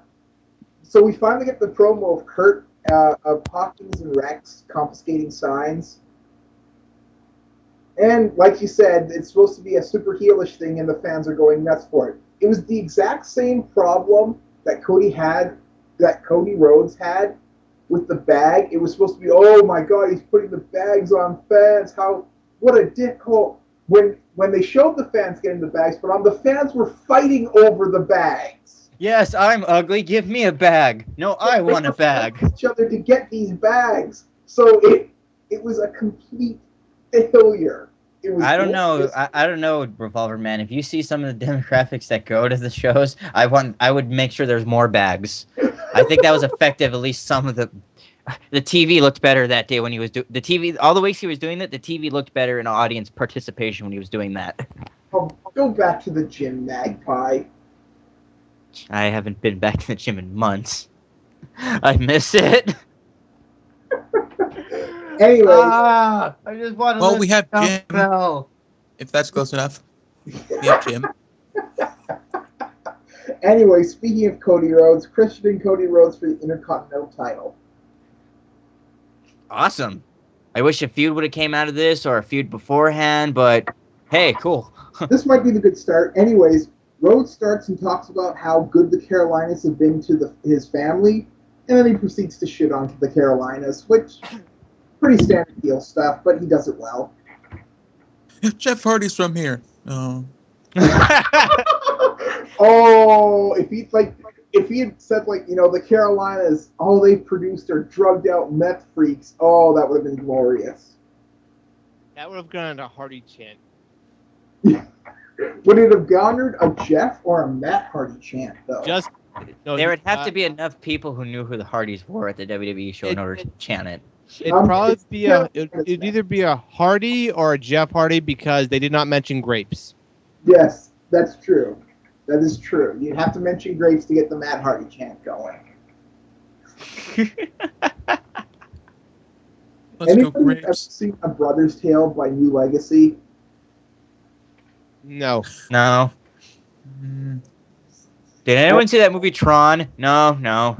we finally get the promo of Kurt, of Hawkins and Rex confiscating signs. And like you said, it's supposed to be a super heelish thing, and the fans are going nuts for it. It was the exact same problem that Cody Rhodes had with the bag. It was supposed to be, oh my god, he's putting the bags on fans. What a dickhole. When they showed the fans getting the bags put on, the fans were fighting over the bags. Yes, I'm ugly. Give me a bag. No, I want a bag. Each other to get these bags. So it was a complete failure. It was I don't know. glorious. I don't know, Revolver Man. If you see some of the demographics that go to the shows, I would make sure there's more bags. I think that was effective. At least some of the TV looked better that day when he was the TV. All the weeks he was doing that, the TV looked better in audience participation when he was doing that. Go back to the gym, Magpie. I haven't been back to the gym in months. I miss it. Anyway, I just want to. Well, we have Jim. Bell. If that's close enough. We have Jim. anyway, speaking of Cody Rhodes, Christian and Cody Rhodes for the Intercontinental title. Awesome. I wish a feud would have came out of this or a feud beforehand, but hey, cool. This might be the good start. Anyways, Rhodes starts and talks about how good the Carolinas have been to his family, and then he proceeds to shit on the Carolinas, which pretty standard heel stuff, but he does it well. Jeff Hardy's from here. Oh. Oh, if he had said the Carolinas, all they produced are drugged out meth freaks, oh, that would have been glorious. That would have gone a Hardy chant. Would it have garnered a Jeff or a Matt Hardy chant though? There would have to be enough people who knew who the Hardys were at the WWE show in order to chant it. It'd probably be it'd either be a Hardy or a Jeff Hardy because they did not mention grapes. Yes, that's true. That is true. You'd have to mention grapes to get the Matt Hardy chant going. Let's go Anybody ever grapes. seen A Brother's Tale by New Legacy? No. No. Mm, Did anyone see that movie Tron? No. no.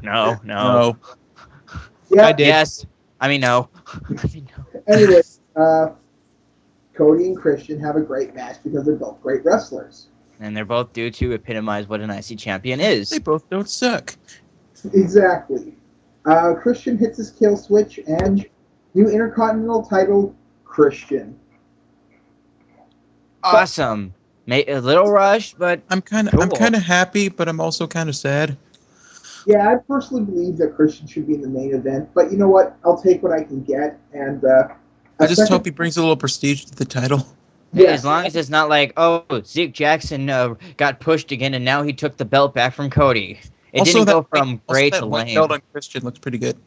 Yeah. I did. Yes. I mean, no. Anyway, Cody and Christian have a great match because they're both great wrestlers. And they're both due to epitomize what an IC champion is. They both don't suck. Exactly. Christian hits his kill switch and new Intercontinental title, Christian. Awesome. A little rushed, but I'm kind Cool. of happy, but I'm also kind of sad. Yeah, I personally believe that Christian should be in the main event, but you know what? I'll take what I can get, and I just hope he brings a little prestige to the title. Yeah. as long as it's not like, oh, Zeke Jackson got pushed again and now he took the belt back from Cody. It didn't go from great to white lame. belt on Christian looks pretty good.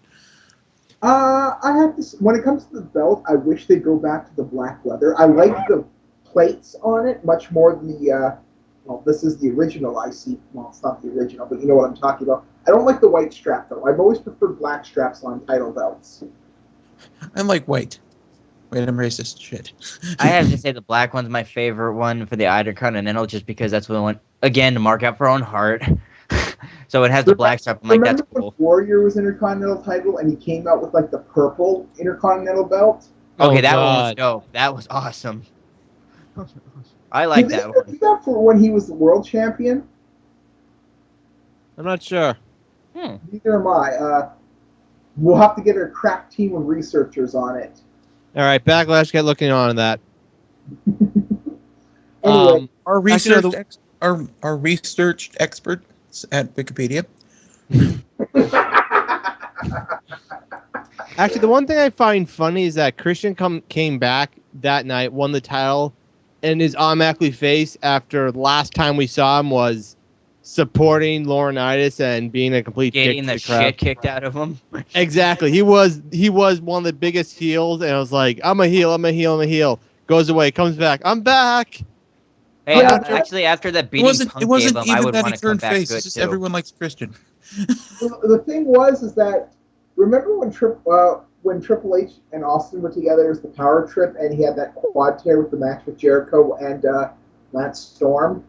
I have to. When it comes to the belt, I wish they'd go back to the black leather. I like the plates on it much more than the. Well, this is the original IC. Well, it's not the original, but you know what I'm talking about. I don't like the white strap though. I've always preferred black straps on title belts. I like white. Wait, I'm racist. Shit. I have to say the black one's my favorite one for the Intercontinental just because that's the one, again, to mark out for Owen Hart. So it has the black strap. I'm like, that's Remember cool. when Warrior was Intercontinental title and he came out with like the purple Intercontinental belt? Okay, Oh, that one was God. dope. That was awesome. I like Did they that ever one. do that for when he was the world champion? I'm not sure. Neither am I. We'll have to get a crack team of researchers on it. All right, Backlash, get looking on that. Anyway, Our Actually, research our research experts at Wikipedia. Actually, the one thing I find funny is that Christian came back that night, won the title, and is automatically face after last time we saw him was supporting Laurinaitis and being a complete dick Getting to the the crowd. shit kicked out of him. Exactly. He was one of the biggest heels, and I was like, I'm a heel. Goes away, comes back. I'm back. Hey, Yeah, actually, after that It beating wasn't Punk gave him, I even would that want he to come turned back face. good It's just too. everyone likes Christian. the thing was that remember when Triple H and Austin were together as the Power Trip, and he had that quad tear with the match with Jericho and Lance Storm.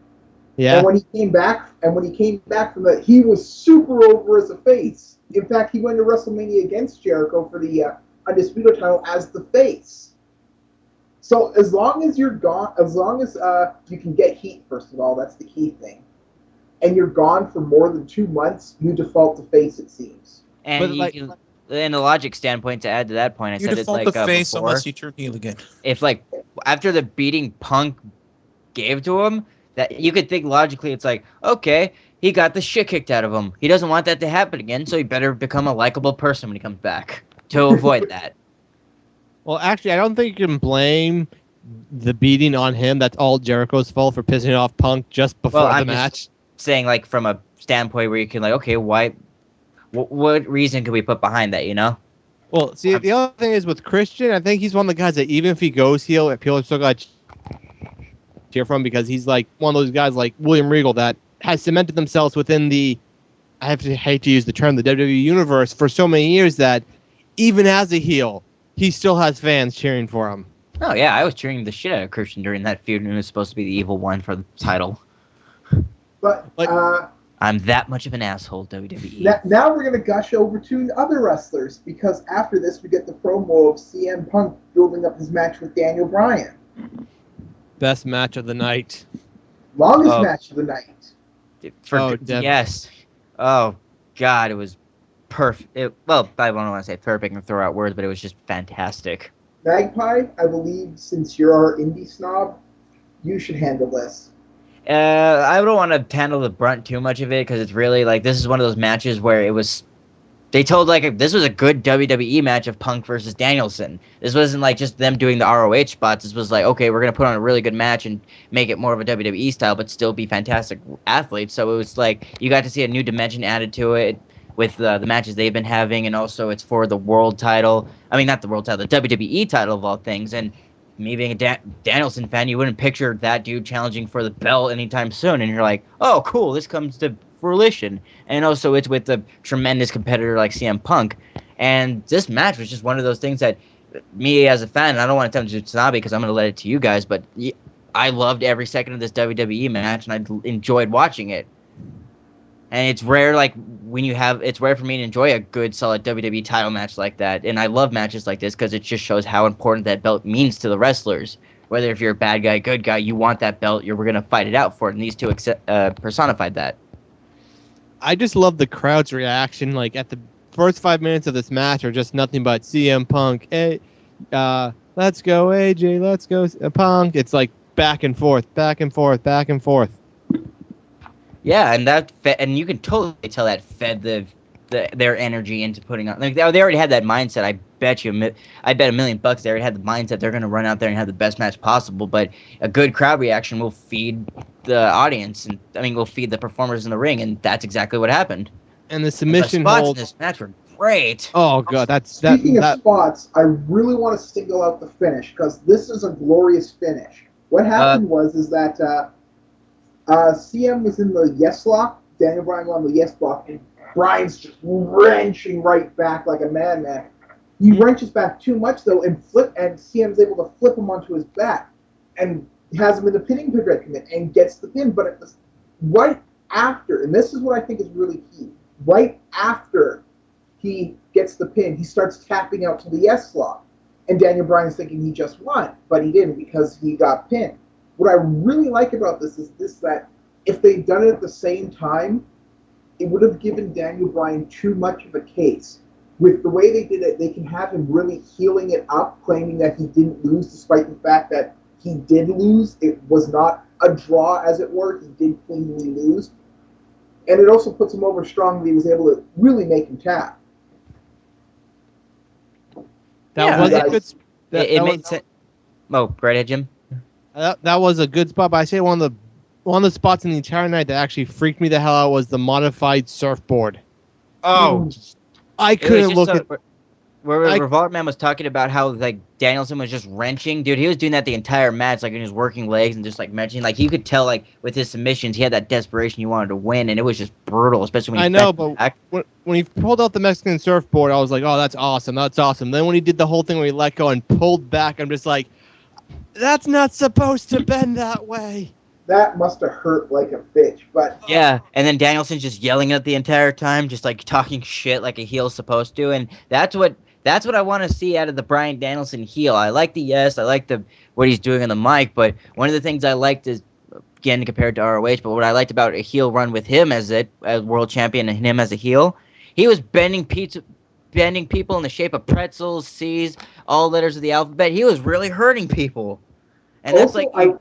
Yeah. And when he came back from that, he was super over as a face. In fact, he went to WrestleMania against Jericho for the Undisputed title as the face. So as long as you're gone, as long as you can get heat, first of all, that's the key thing, and you're gone for more than 2 months, you default to face, it seems. And But, you like, can, in a logic standpoint, to add to that point, I You said it default like the face before. unless you turn heel again. If like after the beating Punk gave to him, that you could think logically, it's like, okay, he got the shit kicked out of him. He doesn't want that to happen again, so he better become a likable person when he comes back to avoid that. Well, actually, I don't think you can blame the beating on him. That's all Jericho's fault for pissing off Punk just before Well, the I'm match. just saying, like, from a standpoint where you can, like, okay, why, what reason could we put behind that, you know? Well, see, the other thing is with Christian, I think he's one of the guys that even if he goes heel, people are still got to cheer from because he's like one of those guys like William Regal that has cemented themselves within the, hate to use the term, the WWE universe for so many years that even as a heel, he still has fans cheering for him. Oh, yeah, I was cheering the shit out of Christian during that feud, and he was supposed to be the evil one for the title. But I'm that much of an asshole, WWE. now we're going to gush over to other wrestlers because after this we get the promo of CM Punk building up his match with Daniel Bryan. Best match of the night. Longest match of the night. Yes. Oh, God, it was perfect. Well, I don't want to say perfect and throw out words, but it was just fantastic. Magpie, I believe since you're our indie snob, you should handle this. I don't want to handle the brunt too much of it because it's really like this is one of those matches where it was. They told like this was a good WWE match of Punk versus Danielson. This wasn't like just them doing the ROH spots. This was like, okay, we're gonna put on a really good match and make it more of a WWE style, but still be fantastic athletes. So it was like you got to see a new dimension added to it with the matches they've been having, and also it's for the world title. I mean, not the world title, the WWE title of all things. And me being a Danielson fan, you wouldn't picture that dude challenging for the belt anytime soon. And you're like, oh, cool, this comes to fruition. And also it's with a tremendous competitor like CM Punk. And this match was just one of those things that me as a fan, and I don't want to tell you Tsunabe because I'm going to let it to you guys, but I loved every second of this WWE match, and I enjoyed watching it. And it's rare, like it's rare for me to enjoy a good, solid WWE title match like that. And I love matches like this because it just shows how important that belt means to the wrestlers. Whether if you're a bad guy, good guy, you want that belt, we're gonna fight it out for it. And these two personified that. I just love the crowd's reaction. Like at the first 5 minutes of this match are just nothing but CM Punk. Hey, let's go AJ, let's go Punk. It's like back and forth, back and forth, back and forth. Yeah, and you can totally tell that fed their energy into putting on. Like they already had that mindset. I bet $1 million they already had the mindset they're going to run out there and have the best match possible. But a good crowd reaction will feed the audience, and will feed the performers in the ring, and that's exactly what happened. And the submission spots hold in this match were great. Oh god, Speaking of spots, I really want to single out the finish because this is a glorious finish. What happened is that CM was in the yes lock, Daniel Bryan on the yes block, and Bryan's just wrenching right back like a madman. He wrenches back too much though, and CM's able to flip him onto his back, and has him in the pinning predicament and gets the pin. But right after, and this is what I think is really key, right after he gets the pin, he starts tapping out to the yes lock, and Daniel Bryan's thinking he just won, but he didn't because he got pinned. What I really like about this is that if they'd done it at the same time, it would have given Daniel Bryan too much of a case. With the way they did it, they can have him really healing it up, claiming that he didn't lose, despite the fact that he did lose. It was not a draw, as it were. He did cleanly lose. And it also puts him over strongly. He was able to really make him tap. That was a good... It made sense. Oh, go ahead, Jim. That was a good spot, but I say one of the spots in the entire night that actually freaked me the hell out was the modified surfboard. Oh, I couldn't look at where revolverman was talking about how like Danielson was just wrenching, dude. He was doing that the entire match, like in his working legs and just like mentioning, like you could tell, like with his submissions, he had that desperation he wanted to win, and it was just brutal, especially when he when he pulled out the Mexican surfboard, I was like, oh, that's awesome, that's awesome. Then when he did the whole thing where he let go and pulled back, I'm just like, that's not supposed to bend that way. That must have hurt like a bitch, but... Yeah, and then Danielson's just yelling at the entire time, just like talking shit like a heel's supposed to, and that's what I want to see out of the Bryan Danielson heel. I like I like what he's doing on the mic, but one of the things I liked is, again, compared to ROH, but what I liked about a heel run with him as world champion and him as a heel, he was bending bending people in the shape of pretzels, C's, all letters of the alphabet. He was really hurting people. And that's Also, like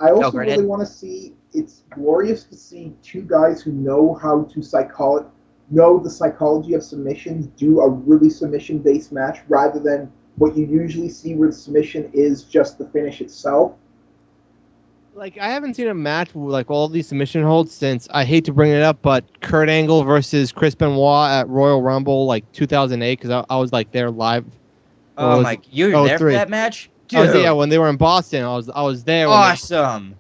I also go right really ahead. want to see. It's glorious to see two guys who know how to know the psychology of submissions do a really submission-based match rather than what you usually see where the submission is just the finish itself. Like I haven't seen a match with like all these submission holds since I hate to bring it up, but Kurt Angle versus Chris Benoit at Royal Rumble like 2008 because I was like there live. Or Oh was my, you were oh there for 03? that match? I was Dude, when they were in Boston. I was there when awesome.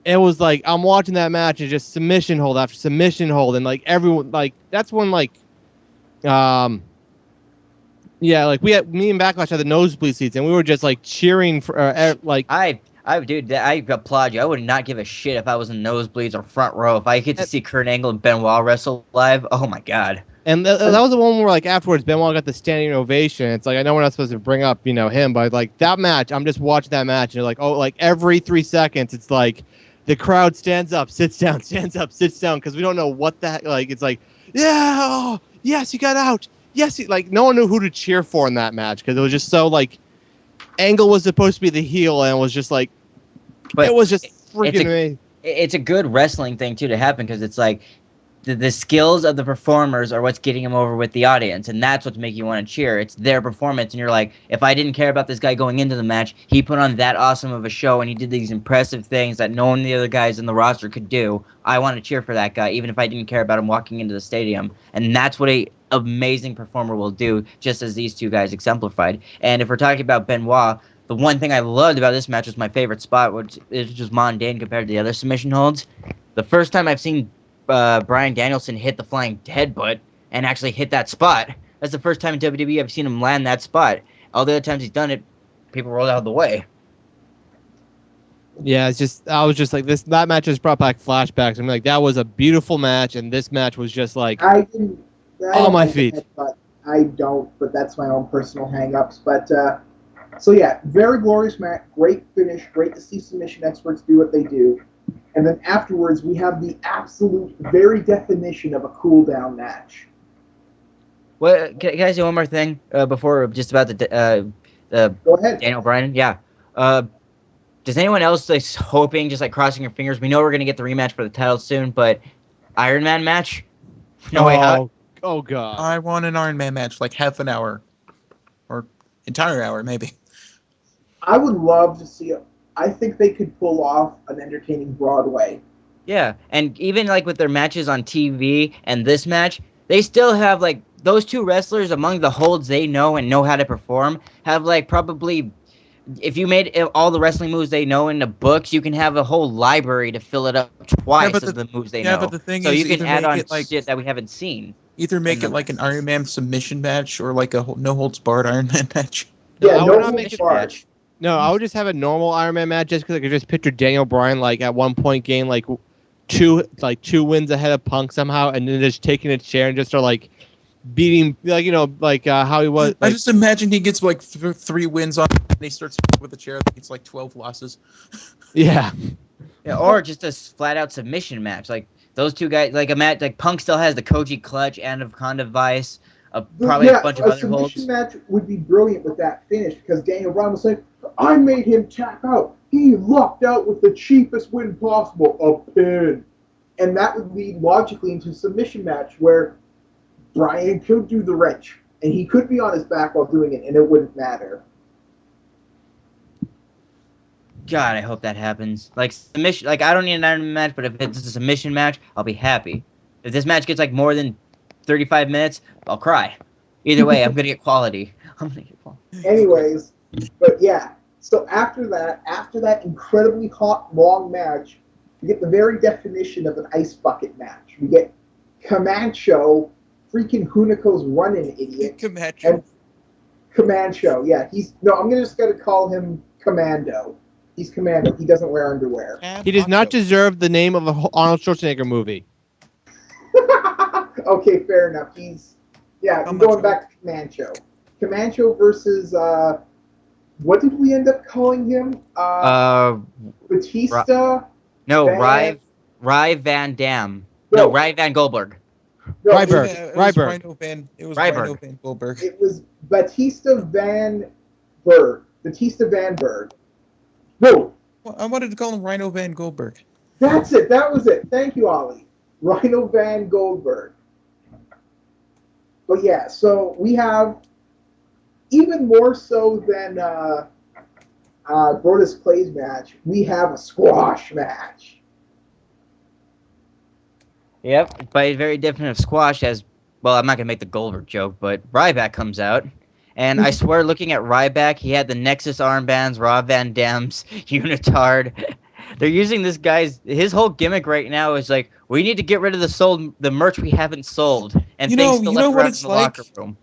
it was like I'm watching that match and just submission hold after submission hold and like everyone like that's when like um yeah like we had me and Backlash had the nosebleed seats and we were just like cheering for like Dude, I applaud you. I would not give a shit if I was in nosebleeds or front row. If I get to and, see Kurt Angle and Benoit wrestle live, oh my god. that was the one where like afterwards Benoit got the standing ovation. It's like I know we're not supposed to bring up him, but like that match I'm just watching that match and like like every 3 seconds it's like the crowd stands up, sits down, stands up, sits down because we don't know what the heck like it's like yeah oh, yes he got out yes like no one knew who to cheer for in that match because it was just so like Angle was supposed to be the heel and was just like But it was just it's freaking amazing. it's a good wrestling thing too to happen because it's like the skills of the performers are what's getting them over with the audience, and that's what's making you want to cheer. It's their performance, and you're like, if I didn't care about this guy going into the match, he put on that awesome of a show, and he did these impressive things that no one of the other guys in the roster could do. I want to cheer for that guy, even if I didn't care about him walking into the stadium, and that's what a amazing performer will do, just as these two guys exemplified. And if we're talking about Benoit, the one thing I loved about this match was my favorite spot, which is just mundane compared to the other submission holds. The first time I've seen Bryan Danielson hit the flying headbutt and actually hit that spot. That's the first time in WWE I've seen him land that spot. All the other times he's done it, people rolled out of the way. Yeah, it's just I was just like that match just brought back flashbacks. I'm like that was a beautiful match, and this match was just like I didn't. I on don't my like the feet. headbutt. I don't, but that's my own personal hang-ups. But so yeah, very glorious match, great finish, great to see submission experts do what they do. And then afterwards, we have the absolute very definition of a cool-down match. Well, can I say one more thing before just about Go ahead. Daniel Bryan? Yeah. Uh, does anyone else like hoping, just like crossing your fingers? We know we're gonna get the rematch for the title soon, but Iron Man match? No way out. Oh god. I want an Iron Man match, like half an hour or entire hour, maybe. I would love to see it. I think they could pull off an entertaining Broadway. Yeah, and even like with their matches on TV and this match, they still have like those two wrestlers among the holds they know and know how to perform have like probably if you made all the wrestling moves they know in the books, you can have a whole library to fill it up Yeah, twice but of the moves they but know. the thing So is, you can either add make on it like shit that we haven't seen in the an Iron Man submission match or like a no holds barred Iron Man match. No, Yeah, I no would not holds make it. barred. No, I would just have a normal Iron Man match just because I could just picture Daniel Bryan like at one point gain like two wins ahead of Punk somehow, and then just taking a chair and just start like beating like how he was. I Like, just imagine he gets like 3 wins on, and he starts with a chair. It's like 12 losses. yeah, Yeah, or just a flat out submission match. Like those two guys, like a match, like Punk still has the Koji clutch and Anaconda Vice, probably a Yeah, bunch of a other submission holds. match would be brilliant with that finish because Daniel Bryan was saying, I made him tap out. He lucked out with the cheapest win possible, a pin. And that would lead logically into a submission match where Bryan could do the wrench and he could be on his back while doing it and it wouldn't matter. God, I hope that happens. Like submission, like I don't need an Iron Man match, but if it's a submission match, I'll be happy. If this match gets like more than 35 minutes, I'll cry. Either way, I'm gonna get quality. I'm gonna get quality. Anyways, but yeah. So after that incredibly hot, long match, we get the very definition of an ice bucket match. We get Camacho, freaking Hunico's running idiot. Camacho. And Comancho, yeah. I'm just gonna call him Commando. He's Commando. He doesn't wear underwear. he does not deserve the name of a Arnold Schwarzenegger movie. Okay, fair enough. I'm going back to Comancho. Comancho versus what did we end up calling him? Batista. No, Van- Rye Van Dam. No. No, Rye Van Goldberg. No, Ryberg. Yeah, it was Ryberg. Ryberg. Rhino Van Goldberg. It was Batista Van Berg. Batista Van Berg. No, Well, I wanted to call him Rhino Van Goldberg. that's it. That was it. Thank you, Ollie. Rhino Van Goldberg. But yeah, so we have even more so than Brodus Clay's match. We have a squash match. Yep, but very different of squash as well. I'm not gonna make the Goldberg joke, but Ryback comes out, and I swear, looking at Ryback, he had the Nexus armbands, Rob Van Dam's unitard. They're using this guy's his whole gimmick right now is like we need to get rid of the merch we haven't sold and You things know- still you left know what around it's in the like? locker room.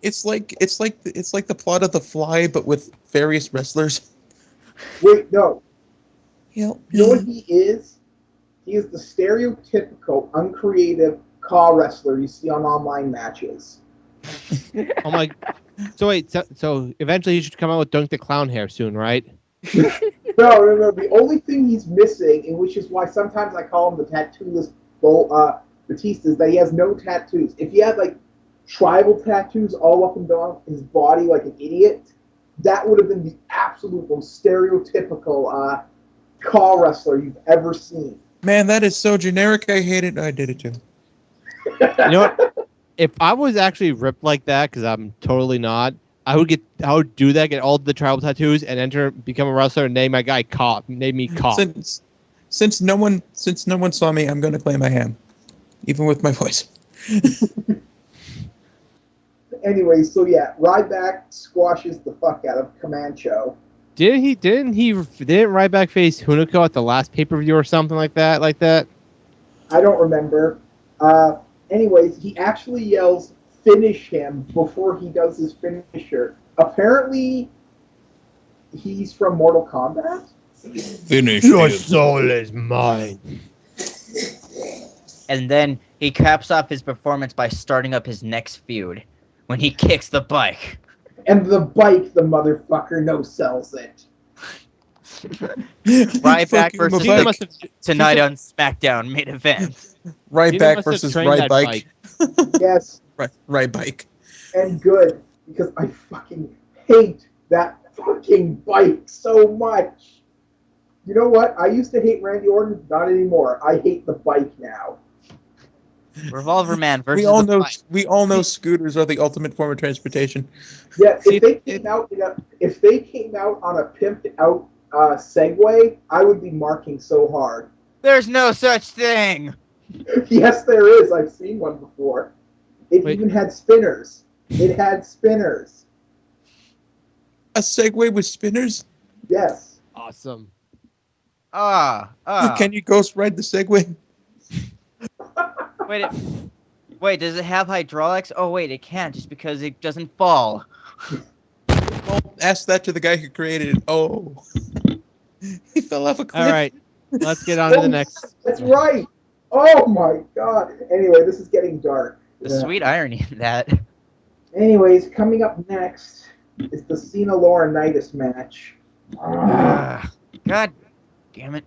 It's like the plot of The Fly, but with various wrestlers. Wait, no. Help You know what me. he is? He is the stereotypical, uncreative car wrestler you see on online matches. Oh my. So wait. So eventually he should come out with Dunk the Clown hair soon, right? No. The only thing he's missing, and which is why sometimes I call him the tattooless Batista, is that he has no tattoos. If he had like tribal tattoos all up and down his body like an idiot, that would have been the absolute most stereotypical car wrestler you've ever seen. Man, that is so generic. I hate it. I did it too. You know what? If I was actually ripped like that, because I'm totally not, I would do that, get all the tribal tattoos, and become a wrestler, and name my guy Cop. Name me Cop. Since no one saw me, I'm going to claim I am, even with my voice. Anyway, so yeah, Ryback squashes the fuck out of Comancho. Didn't Ryback face Hunico at the last pay-per-view or something like that? I don't remember. Anyways, he actually yells, "Finish him," before he does his finisher. Apparently, he's from Mortal Kombat. Finish Your soul is mine. And then he caps off his performance by starting up his next feud when he kicks the bike. And the bike, the motherfucker no-sells it. Ryback versus Cena the must have, tonight on SmackDown main event. Cena Ryback must have versus trained that Rybike. Yes, Rybike. and good, because I fucking hate that fucking bike so much. You know what? I used to hate Randy Orton, not anymore. I hate the bike now. Revolverman versus We all the know bike. scooters are the ultimate form of transportation. Yeah, See, if they came out on a pimped out Segway, I would be marking so hard. There's no such thing. Yes, there is. I've seen one before. It Wait. even had spinners. It had spinners. A Segway with spinners? Yes. awesome. Can you ghost ride the Segway? Wait, does it have hydraulics? Oh wait, it can't just because it doesn't fall. Well, ask that to the guy who created it. Oh. He fell off a cliff. All right, let's get on to the next. That's right. Oh my god. Anyway, this is getting dark. The Yeah. sweet irony of that. Anyways, coming up next is the Cena Laurinaitis match. God damn it.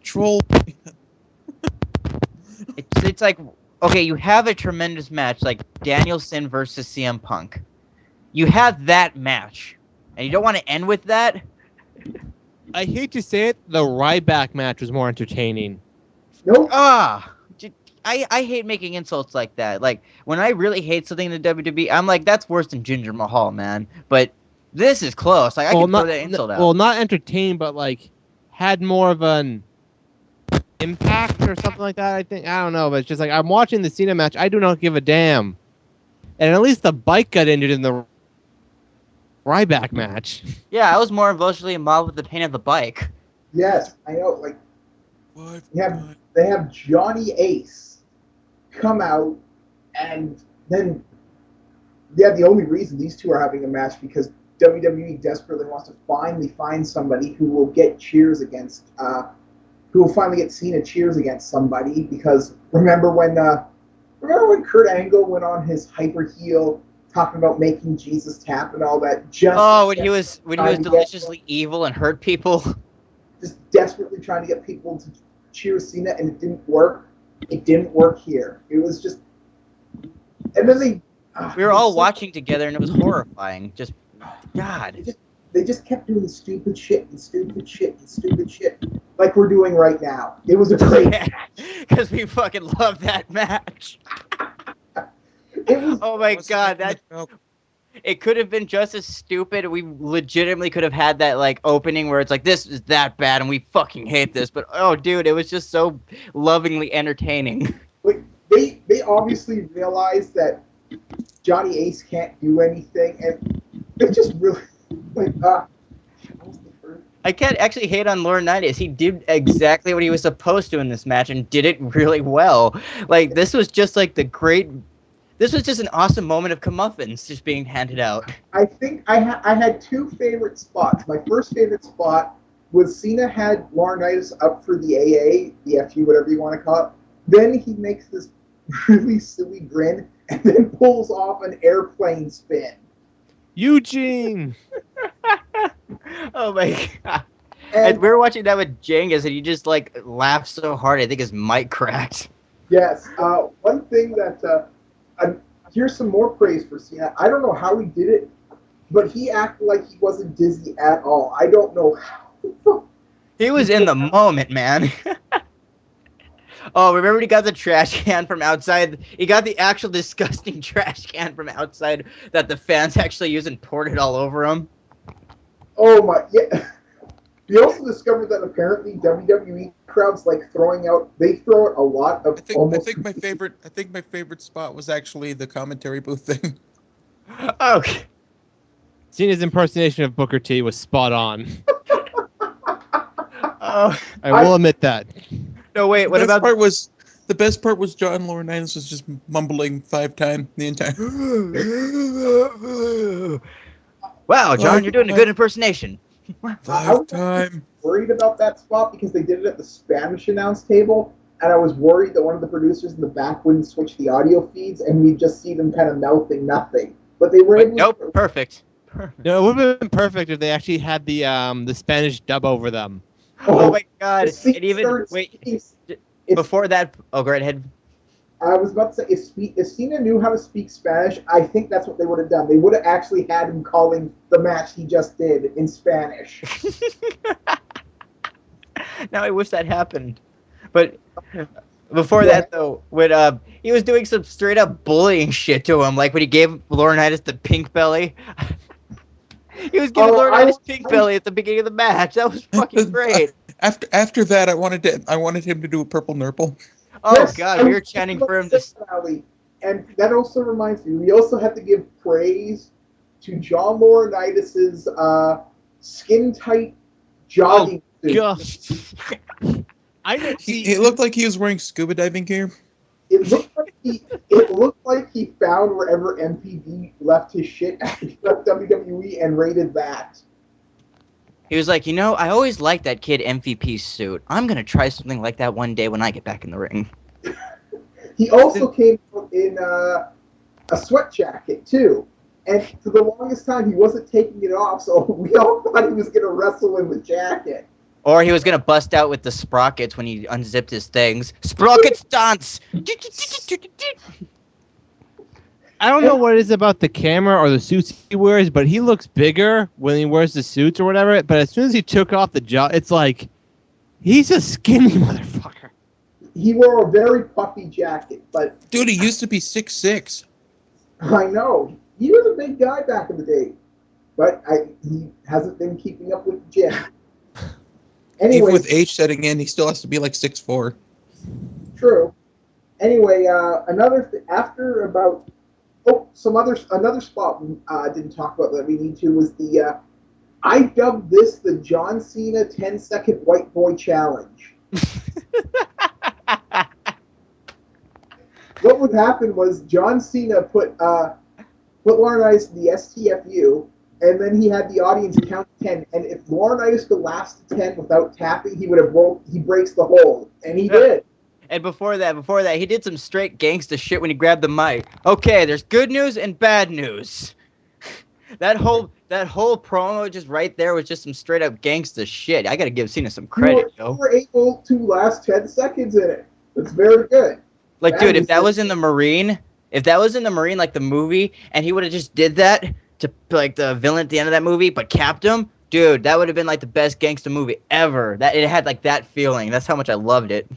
Troll. It's like, okay, you have a tremendous match like Danielson versus CM Punk. You have that match, and you don't want to end with that? I hate to say it, the Ryback match was more entertaining. Nope. I hate making insults like that. Like, when I really hate something in the WWE, I'm like, that's worse than Jinder Mahal, man. But this is close. Like, I can throw that insult out. Well, not entertained, but like had more of an impact or something like that. I don't know, but it's just like I'm watching the Cena match. I do not give a damn. And at least the bike got injured in the Ryback match. Yeah, I was more emotionally involved with the pain of the bike. Yes, I know. Like they have Johnny Ace come out, and then the only reason these two are having a match because WWE desperately wants to finally find somebody who will get cheers against, who will finally get Cena cheers against somebody. Because remember when Kurt Angle went on his hyper heel talking about making Jesus tap and all that? When he was deliciously evil and hurt people. Just desperately trying to get people to cheer Cena, and it didn't work. It didn't work here. It was just, and then We were all watching together, and it was horrifying. Just, God. They just kept doing stupid shit and stupid shit and stupid shit, like we're doing right now. It was a great match. Because we fucking love that match. It was. Oh my God, it could have been just as stupid. We legitimately could have had that like opening where it's like, this is that bad and we fucking hate this. But oh, dude, it was just so lovingly entertaining. Like, they obviously realized that Johnny Ace can't do anything, and they just really like I can't actually hate on Laurinaitis. He did exactly what he was supposed to in this match and did it really well. Like, this was just like this was just an awesome moment of comeuppance just being handed out. I think I had two favorite spots. My first favorite spot was Cena had Laurinaitis up for the AA, the FU, whatever you want to call it. Then he makes this really silly grin and then pulls off an airplane spin. Eugene! Oh my God. And we were watching that with Jengas, and he just like laughed so hard, I think his mic cracked. Yes. One thing that here's some more praise for Cena. I don't know how he did it, but he acted like he wasn't dizzy at all. I don't know how. He was in the moment, man. Oh, remember when he got the trash can from outside? He got the actual disgusting trash can from outside that the fans actually used and poured it all over him. Oh my, yeah. We also discovered that apparently WWE crowds like they throw out a lot of I think my favorite spot was actually the commentary booth thing. Okay. Cena's impersonation of Booker T was spot on. Oh, I will admit that. No, wait. What about the best part was John Laurinaitis was just mumbling 5 times the entire. Wow, John, you're doing a good impersonation. 5 times. Worried about that spot because they did it at the Spanish announce table, and I was worried that one of the producers in the back wouldn't switch the audio feeds, and we'd just see them kind of mouthing nothing. But they were able. Nope, perfect. No, it would have been perfect if they actually had the Spanish dub over them. Oh my God! And even before that. Oh, go right ahead. I was about to say, if Cena knew how to speak Spanish, I think that's what they would have done. They would have actually had him calling the match he just did in Spanish. Now I wish that happened. But before that, though, when he was doing some straight up bullying shit to him, like when he gave Laurinaitis the pink belly. He was giving Laurinaitis pink belly at the beginning of the match. That was fucking great. After that, I wanted him to do a purple nurple. Oh yes, God, we were chanting for him to. And that also reminds me, we also have to give praise to John Laurinaitis' skin tight jogging suit. I didn't see. It looked like he was wearing scuba diving gear. It looked like he found wherever MPD left his shit after he left WWE and rated that. He was like, I always liked that kid MVP suit. I'm gonna try something like that one day when I get back in the ring. He also came in a sweat jacket too, and for the longest time he wasn't taking it off, so we all thought he was gonna wrestle in the jacket. Or he was gonna bust out with the sprockets when he unzipped his things. Sprockets dance. I don't know what it is about the camera or the suits he wears, but he looks bigger when he wears the suits or whatever. But as soon as he took off the jaw, it's like he's a skinny motherfucker. He wore a very puffy jacket, but dude, he used to be 6'6". I know he was a big guy back in the day, but he hasn't been keeping up with the gym. Anyway, even with age setting in, he still has to be like 6'4". True. Anyway, after about. Another spot we didn't talk about that we need to was the I dubbed this the John Cena 10-second white boy challenge. What would happen was John Cena put Laurinaitis in the STFU, and then he had the audience count 10, and if Laurinaitis could last 10 without tapping, he breaks the hold, and he did. And before that, he did some straight gangsta shit when he grabbed the mic. Okay, there's good news and bad news. That whole promo just right there was just some straight up gangsta shit. I gotta give Cena some credit, yo. You were able to last 10 seconds in it. It's very good. Like, That dude, if is that it. was in the Marine, like the movie, and he would have just did that to like the villain at the end of that movie, but capped him, dude, that would have been like the best gangster movie ever. That it had like that feeling. That's how much I loved it.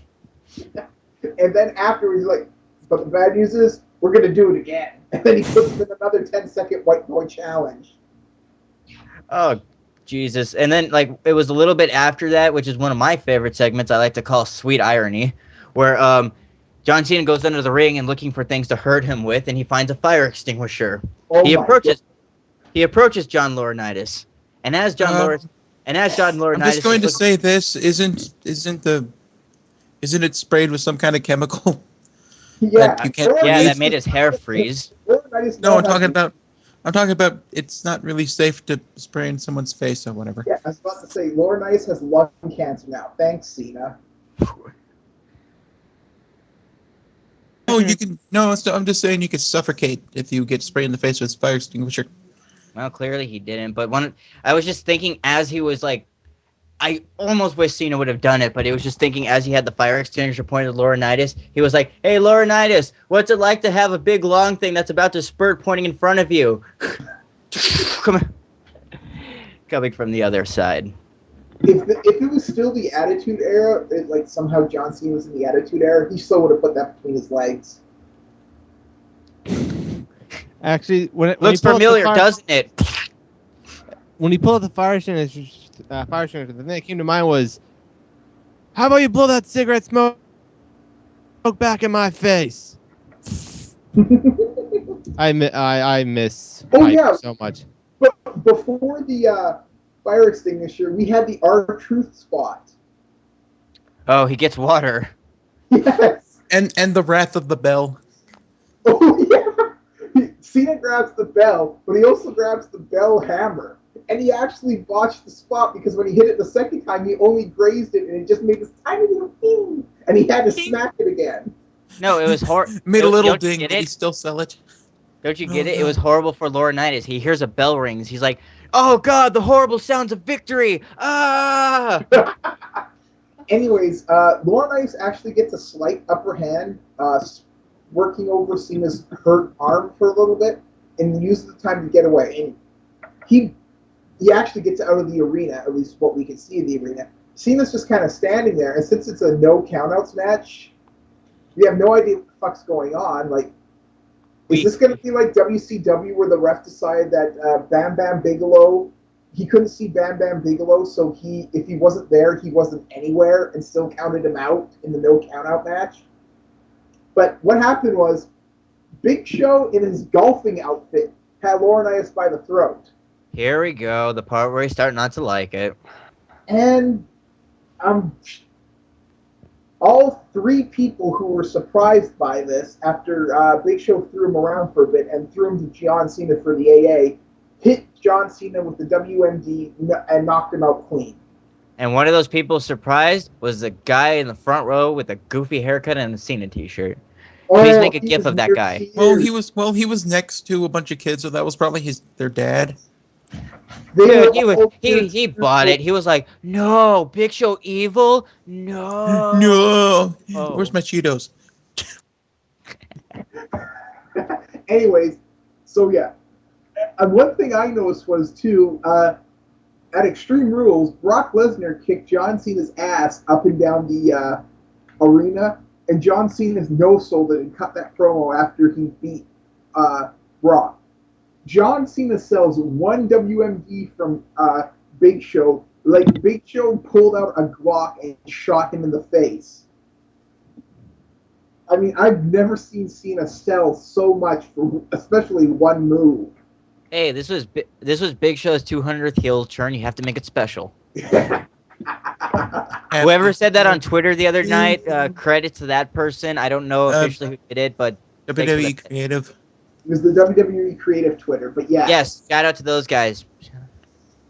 And then afterwards, he's like, but the bad news is, we're going to do it again. And then he puts him in another 10-second white boy challenge. Oh, Jesus. And then, like, it was a little bit after that, which is one of my favorite segments I like to call Sweet Irony, where John Cena goes under the ring and looking for things to hurt him with, and he finds a fire extinguisher. Oh He my approaches God. he approaches John Laurinaitis. And as John Laurinaitis I'm just going to is say this isn't it sprayed with some kind of chemical Yeah. that you can't yeah, breathe? that made his hair freeze. No, I'm talking about it's not really safe to spray in someone's face or whatever. Yeah, I was about to say, Laurinaitis has lung cancer now. Thanks, Cena. Oh, you can no. I'm just saying you could suffocate if you get sprayed in the face with fire extinguisher. Well, clearly he didn't. But I was just thinking as he was like, I almost wish Cena would have done it, but it was just thinking as he had the fire extinguisher pointed at Laurinaitis, he was like, "Hey, Laurinaitis, what's it like to have a big long thing that's about to spurt pointing in front of you?" Come on. Coming from the other side. If it was still the Attitude Era, like somehow John Cena was in the Attitude Era, he still would have put that between his legs. Actually, when Looks familiar, doesn't it? When he pulled out the fire extinguisher, the thing that came to mind was, how about you blow that cigarette smoke back in my face? I miss Oh, Piper yeah. so much. But before the fire extinguisher, we had the R-Truth spot. Oh, he gets water. Yes. And the wrath of the bell. Oh, yeah. Cena grabs the bell, but he also grabs the bell hammer. And he actually botched the spot because when he hit it the second time, he only grazed it and it just made this tiny little ping. And he had to smack it again. No, it was horrible. Made a little Don't you ding. get Did he it? still sell it? Don't you Oh, get it? It God. was horrible for Laurinaitis. He hears a bell rings. He's like, "Oh God, the horrible sounds of victory!" Ah! Anyways, Laurinaitis actually gets a slight upper hand, working over Cena's hurt arm for a little bit, and uses the time to get away. And he actually gets out of the arena, at least what we can see in the arena. Cena's just kind of standing there, and since it's a no countouts match, we have no idea what the fuck's going on. Like, is this going to be like WCW where the ref decided that Bam Bam Bigelow, he couldn't see Bam Bam Bigelow, so if he wasn't there, he wasn't anywhere, and still counted him out in the no countout match? But what happened was, Big Show in his golfing outfit had Laurinaitis by the throat. Here we go, the part where he started not to like it. And all three people who were surprised by this after Big Show threw him around for a bit and threw him to John Cena for the AA, hit John Cena with the WMD and knocked him out clean. And one of those people surprised was the guy in the front row with a goofy haircut and a Cena t-shirt. Please make a gif of that guy. Well, he was next to a bunch of kids, so that was probably their dad. Dude, he bought it. He was like, "No, Big Show evil? No." No. Oh. Where's my Cheetos? Anyways, so yeah. And one thing I noticed was, too, at Extreme Rules, Brock Lesnar kicked John Cena's ass up and down the arena, and John Cena's no-sold it and cut that promo after he beat Brock. John Cena sells one WMD from Big Show. Like, Big Show pulled out a Glock and shot him in the face. I mean, I've never seen Cena sell so much for especially one move. Hey, this was Big Show's 200th heel turn. You have to make it special. Whoever said that on Twitter the other night, credit to that person. I don't know officially who did it, but WWE Creative. It was the WWE Creative Twitter, but yeah. Yes, shout out to those guys.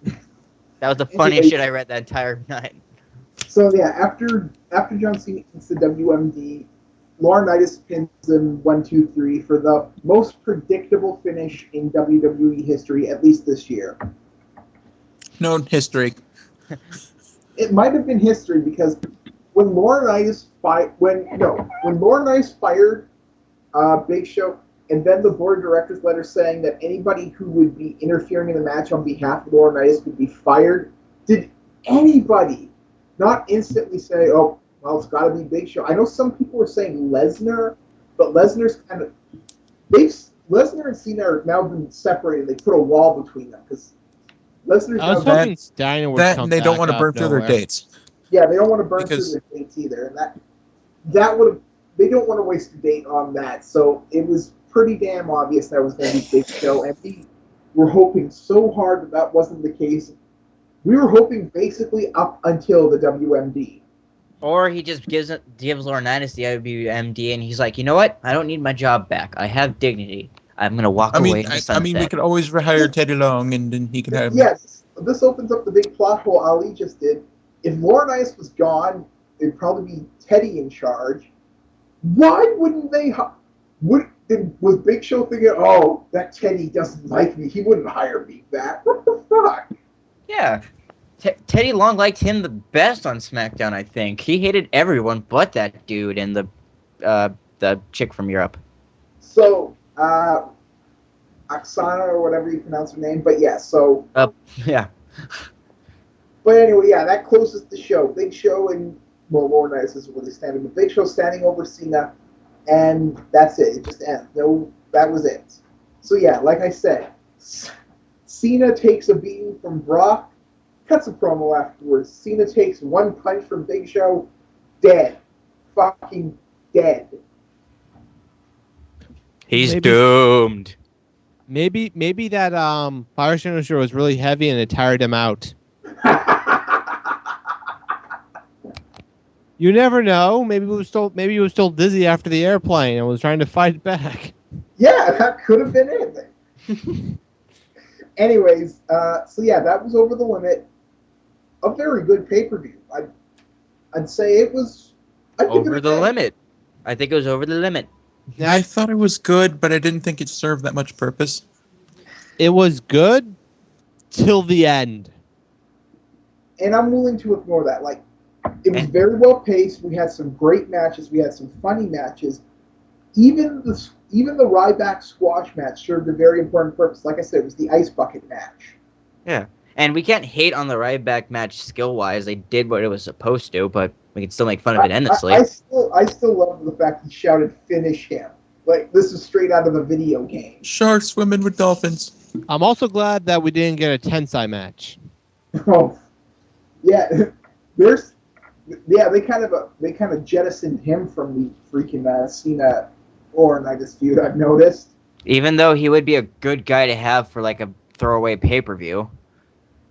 That was the funniest shit I read that entire night. So yeah, after John Cena eats the WMD, Laurinaitis pins him 1, 2, 3 for the most predictable finish in WWE history, at least this year. No history. It might have been history because when Laurinaitis when Laurinaitis fired Big Show, and then the board of directors letter saying that anybody who would be interfering in the match on behalf of Laurinaitis would be fired, did anybody not instantly say, "Oh, well, it's got to be Big Show"? I know some people were saying Lesnar, but Lesnar and Cena are now been separated. They put a wall between them because Lesnar's I was now hoping Steiner would That come and they back don't want to out burn of through their nowhere. dates. yeah, they don't want to burn through Because- their dates either, and that would have they don't want to waste a date on that. So it was pretty damn obvious that was going to be Big Show, and we were hoping so hard that that wasn't the case. We were hoping basically up until the WMD. Or he just gives Laurinaitis the WMD, and he's like, you know what? I don't need my job back. I have dignity. I'm gonna walk away in the sunset. we could always rehire Teddy Long, and then he could have. Yes, this opens up the big plot hole Ali just did. If Laurinaitis was gone, it'd probably be Teddy in charge. Why wouldn't they? Was Big Show thinking, "Oh, that Teddy doesn't like me. He wouldn't hire me back." What the fuck? Yeah. Teddy Long liked him the best on SmackDown, I think. He hated everyone but that dude and the chick from Europe. So, Oksana or whatever you pronounce her name, but yeah. So, Yeah. but anyway, yeah, that closes the show. Big Show and Laurinaitis isn't really standing, but Big Show standing over Cena, and that's it. It just ends. No, that was it. So yeah, like I said, Cena takes a beating from Brock, cuts a promo afterwards. Cena takes one punch from Big Show, dead, fucking dead. He's Maybe- doomed. Maybe that fire extinguisher was really heavy and it tired him out. You never know. Maybe he was still dizzy after the airplane and was trying to fight back. Yeah, that could have been anything. Anyways, so yeah, that was Over the Limit. A very good pay-per-view. I'd say it was Over the limit. I think it was over the limit. I thought it was good, but I didn't think it served that much purpose. It was good till the end. And I'm willing to ignore that. Like, it was very well paced. We had some great matches. We had some funny matches. Even the Ryback squash match served a very important purpose. Like I said, it was the ice bucket match. Yeah. And we can't hate on the Ryback match skill-wise. They did what it was supposed to, but we can still make fun of it endlessly. I still love the fact he shouted, "Finish him!" Like this is straight out of a video game. Sharks swimming with dolphins. I'm also glad that we didn't get a Tensai match. Oh, yeah. They kind of jettisoned him from the freaking Cena Laurinaitis feud. I've noticed. Even though he would be a good guy to have for like a throwaway pay-per-view.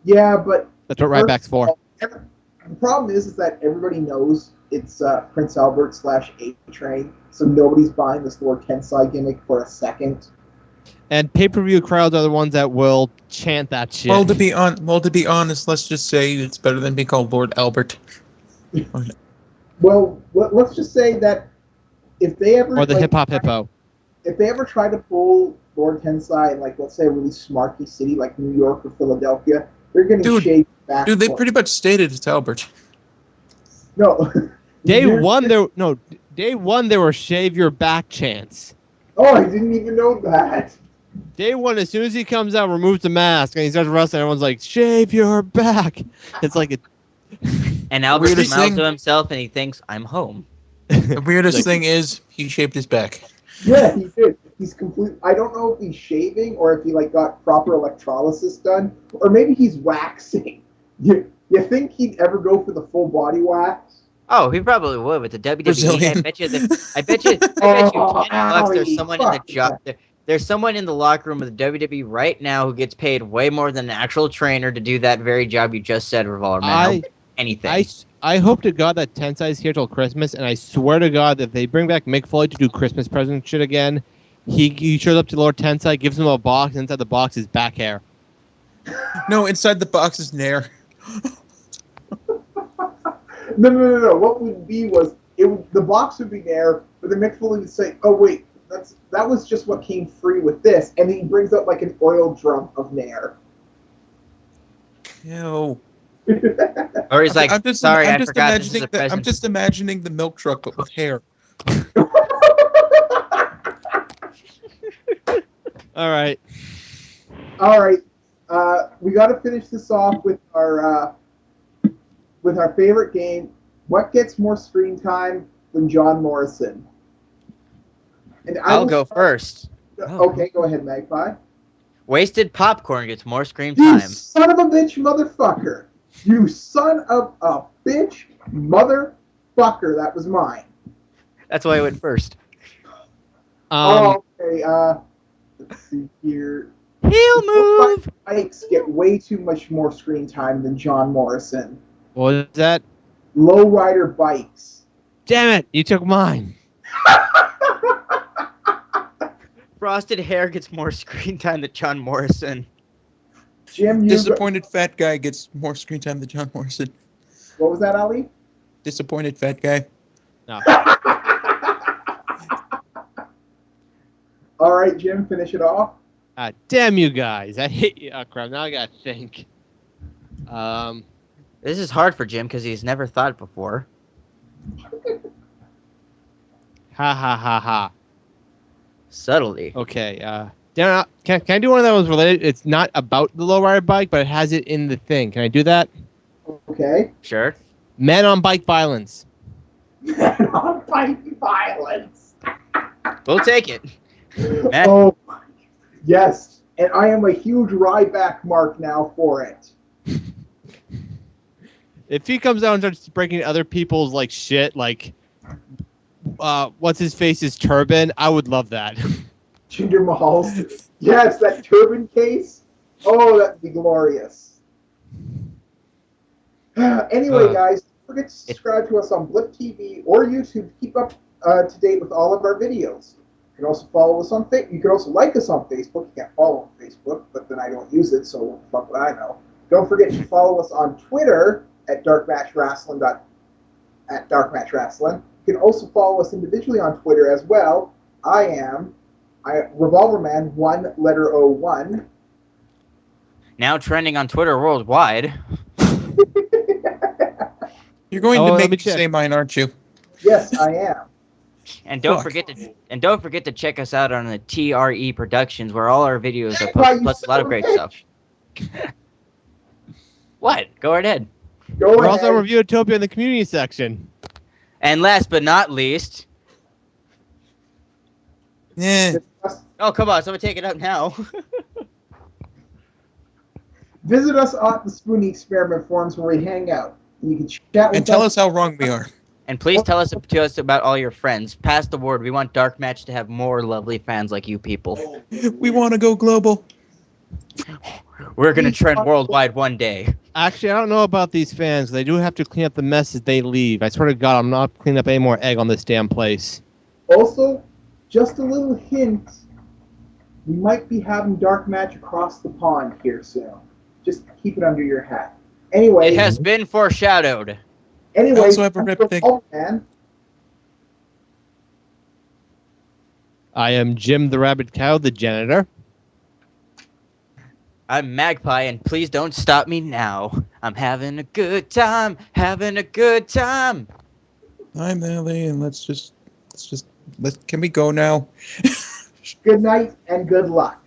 Yeah, but That's what Ryback's for. The problem is that everybody knows it's Prince Albert / A-Train, so nobody's buying this Lord Tensai gimmick for a second. And pay-per-view crowds are the ones that will chant that shit. Well, to be honest, let's just say it's better than being called Lord Albert. Well, let's just say that if they ever or the hip hop hippo. if they ever try to pull Lord Tensai in, like, let's say a really smarky city like New York or Philadelphia, they're going to shave back. Dude, they pretty much stated it's Albert. No. Day one, there were shave your back chants. Oh, I didn't even know that. Day one, as soon as he comes out, removes the mask, and he starts wrestling, everyone's like, shave your back. It's like a... And Albert Weirdest smiles thing- to himself and he thinks, I'm home. The weirdest thing is he shaved his back. Yeah, he did. He's complete. I don't know if he's shaving or if he like got proper electrolysis done, or maybe he's waxing. You think he'd ever go for the full body wax? Oh, he probably would with the WWE. Brazilian. I bet you 10 bucks there's Owie, someone in the fuck job. There's someone in the locker room of the WWE right now who gets paid way more than an actual trainer to do that very job you just said, Revolver Man. Anything. I hope to God that Tensai's here till Christmas, and I swear to God that if they bring back Mick Foley to do Christmas present shit again, he shows up to Lord Tensai, gives him a box, and inside the box is back hair. No, inside the box is Nair. No. What would be was the box would be there, but then Mick Foley would say, "Oh wait, that was just what came free with this," and then he brings up like an oil drum of Nair. Ew. Or he's like, sorry, I forgot this is a I'm present. just imagining the milk truck, but with hair. All right. All right. We got to finish this off with our favorite game. What gets more screen time than John Morrison? And I'll go first. Okay, go ahead, Magpie. Wasted popcorn gets more screen You time. son of a bitch, motherfucker! You son of a bitch, motherfucker! That was mine. That's why I went first. Okay. Let's see here. Heel move. Bikes get way too much more screen time than John Morrison. What was that? Lowrider bikes. Damn it! You took mine. Frosted hair gets more screen time than John Morrison. Jim, Disappointed fat guy gets more screen time than John Morrison. What was that, Ali? Disappointed fat guy. No. All right, Jim, finish it off. Damn you guys! I hate you. Oh crap! Now I gotta think. This is hard for Jim because he's never thought before. Ha ha ha ha. Subtlety. Okay. Can I do one of those related? It's not about the lowrider bike, but it has it in the thing. Can I do that? Okay. Sure. Men on bike violence. On bike violence. We'll take it. Man. Oh, yes. And I am a huge Ryback mark now for it. If he comes out and starts breaking other people's like shit, like what's his face's turban, I would love that. Jinder Mahal's. Yes, that turban case. Oh, that'd be glorious. Anyway, guys, don't forget to subscribe to us on Blip TV or YouTube to keep up to date with all of our videos. You can also follow us on Facebook. You can also like us on Facebook. You can't follow on Facebook, but then I don't use it, so what the fuck would I know? Don't forget to follow us on Twitter at DarkMatchWrestling. You can also follow us individually on Twitter as well. I am revolverman 101. Now trending on Twitter worldwide. You're going to make me check. say mine, aren't you? Yes, I am. And don't forget to check us out on the TRE Productions, where all our videos are posted, plus a lot of great stuff. What? Go right ahead. We're also on Reviewtopia in the community section. And last but not least, Yeah. oh come on, someone take it up now. Visit us at the Spoonie Experiment forums where we hang out. You can chat with And tell us how wrong we are. And please tell us about all your friends. Pass the word. We want DarkMatch to have more lovely fans like you people. We want to go global. We're going to trend worldwide one day. Actually, I don't know about these fans. They do have to clean up the messes they leave. I swear to God, I'm not cleaning up any more egg on this damn place. Also, just a little hint, we might be having DarkMatch across the pond here soon. Just keep it under your hat. Anyway, It has been foreshadowed. Anyway, I also have a rip thing. Man. I am Jim the Rabbit Cow, the janitor. I'm Magpie, and please don't stop me now. I'm having a good time, having a good time. I'm Ellie, and can we go now? Good night and good luck.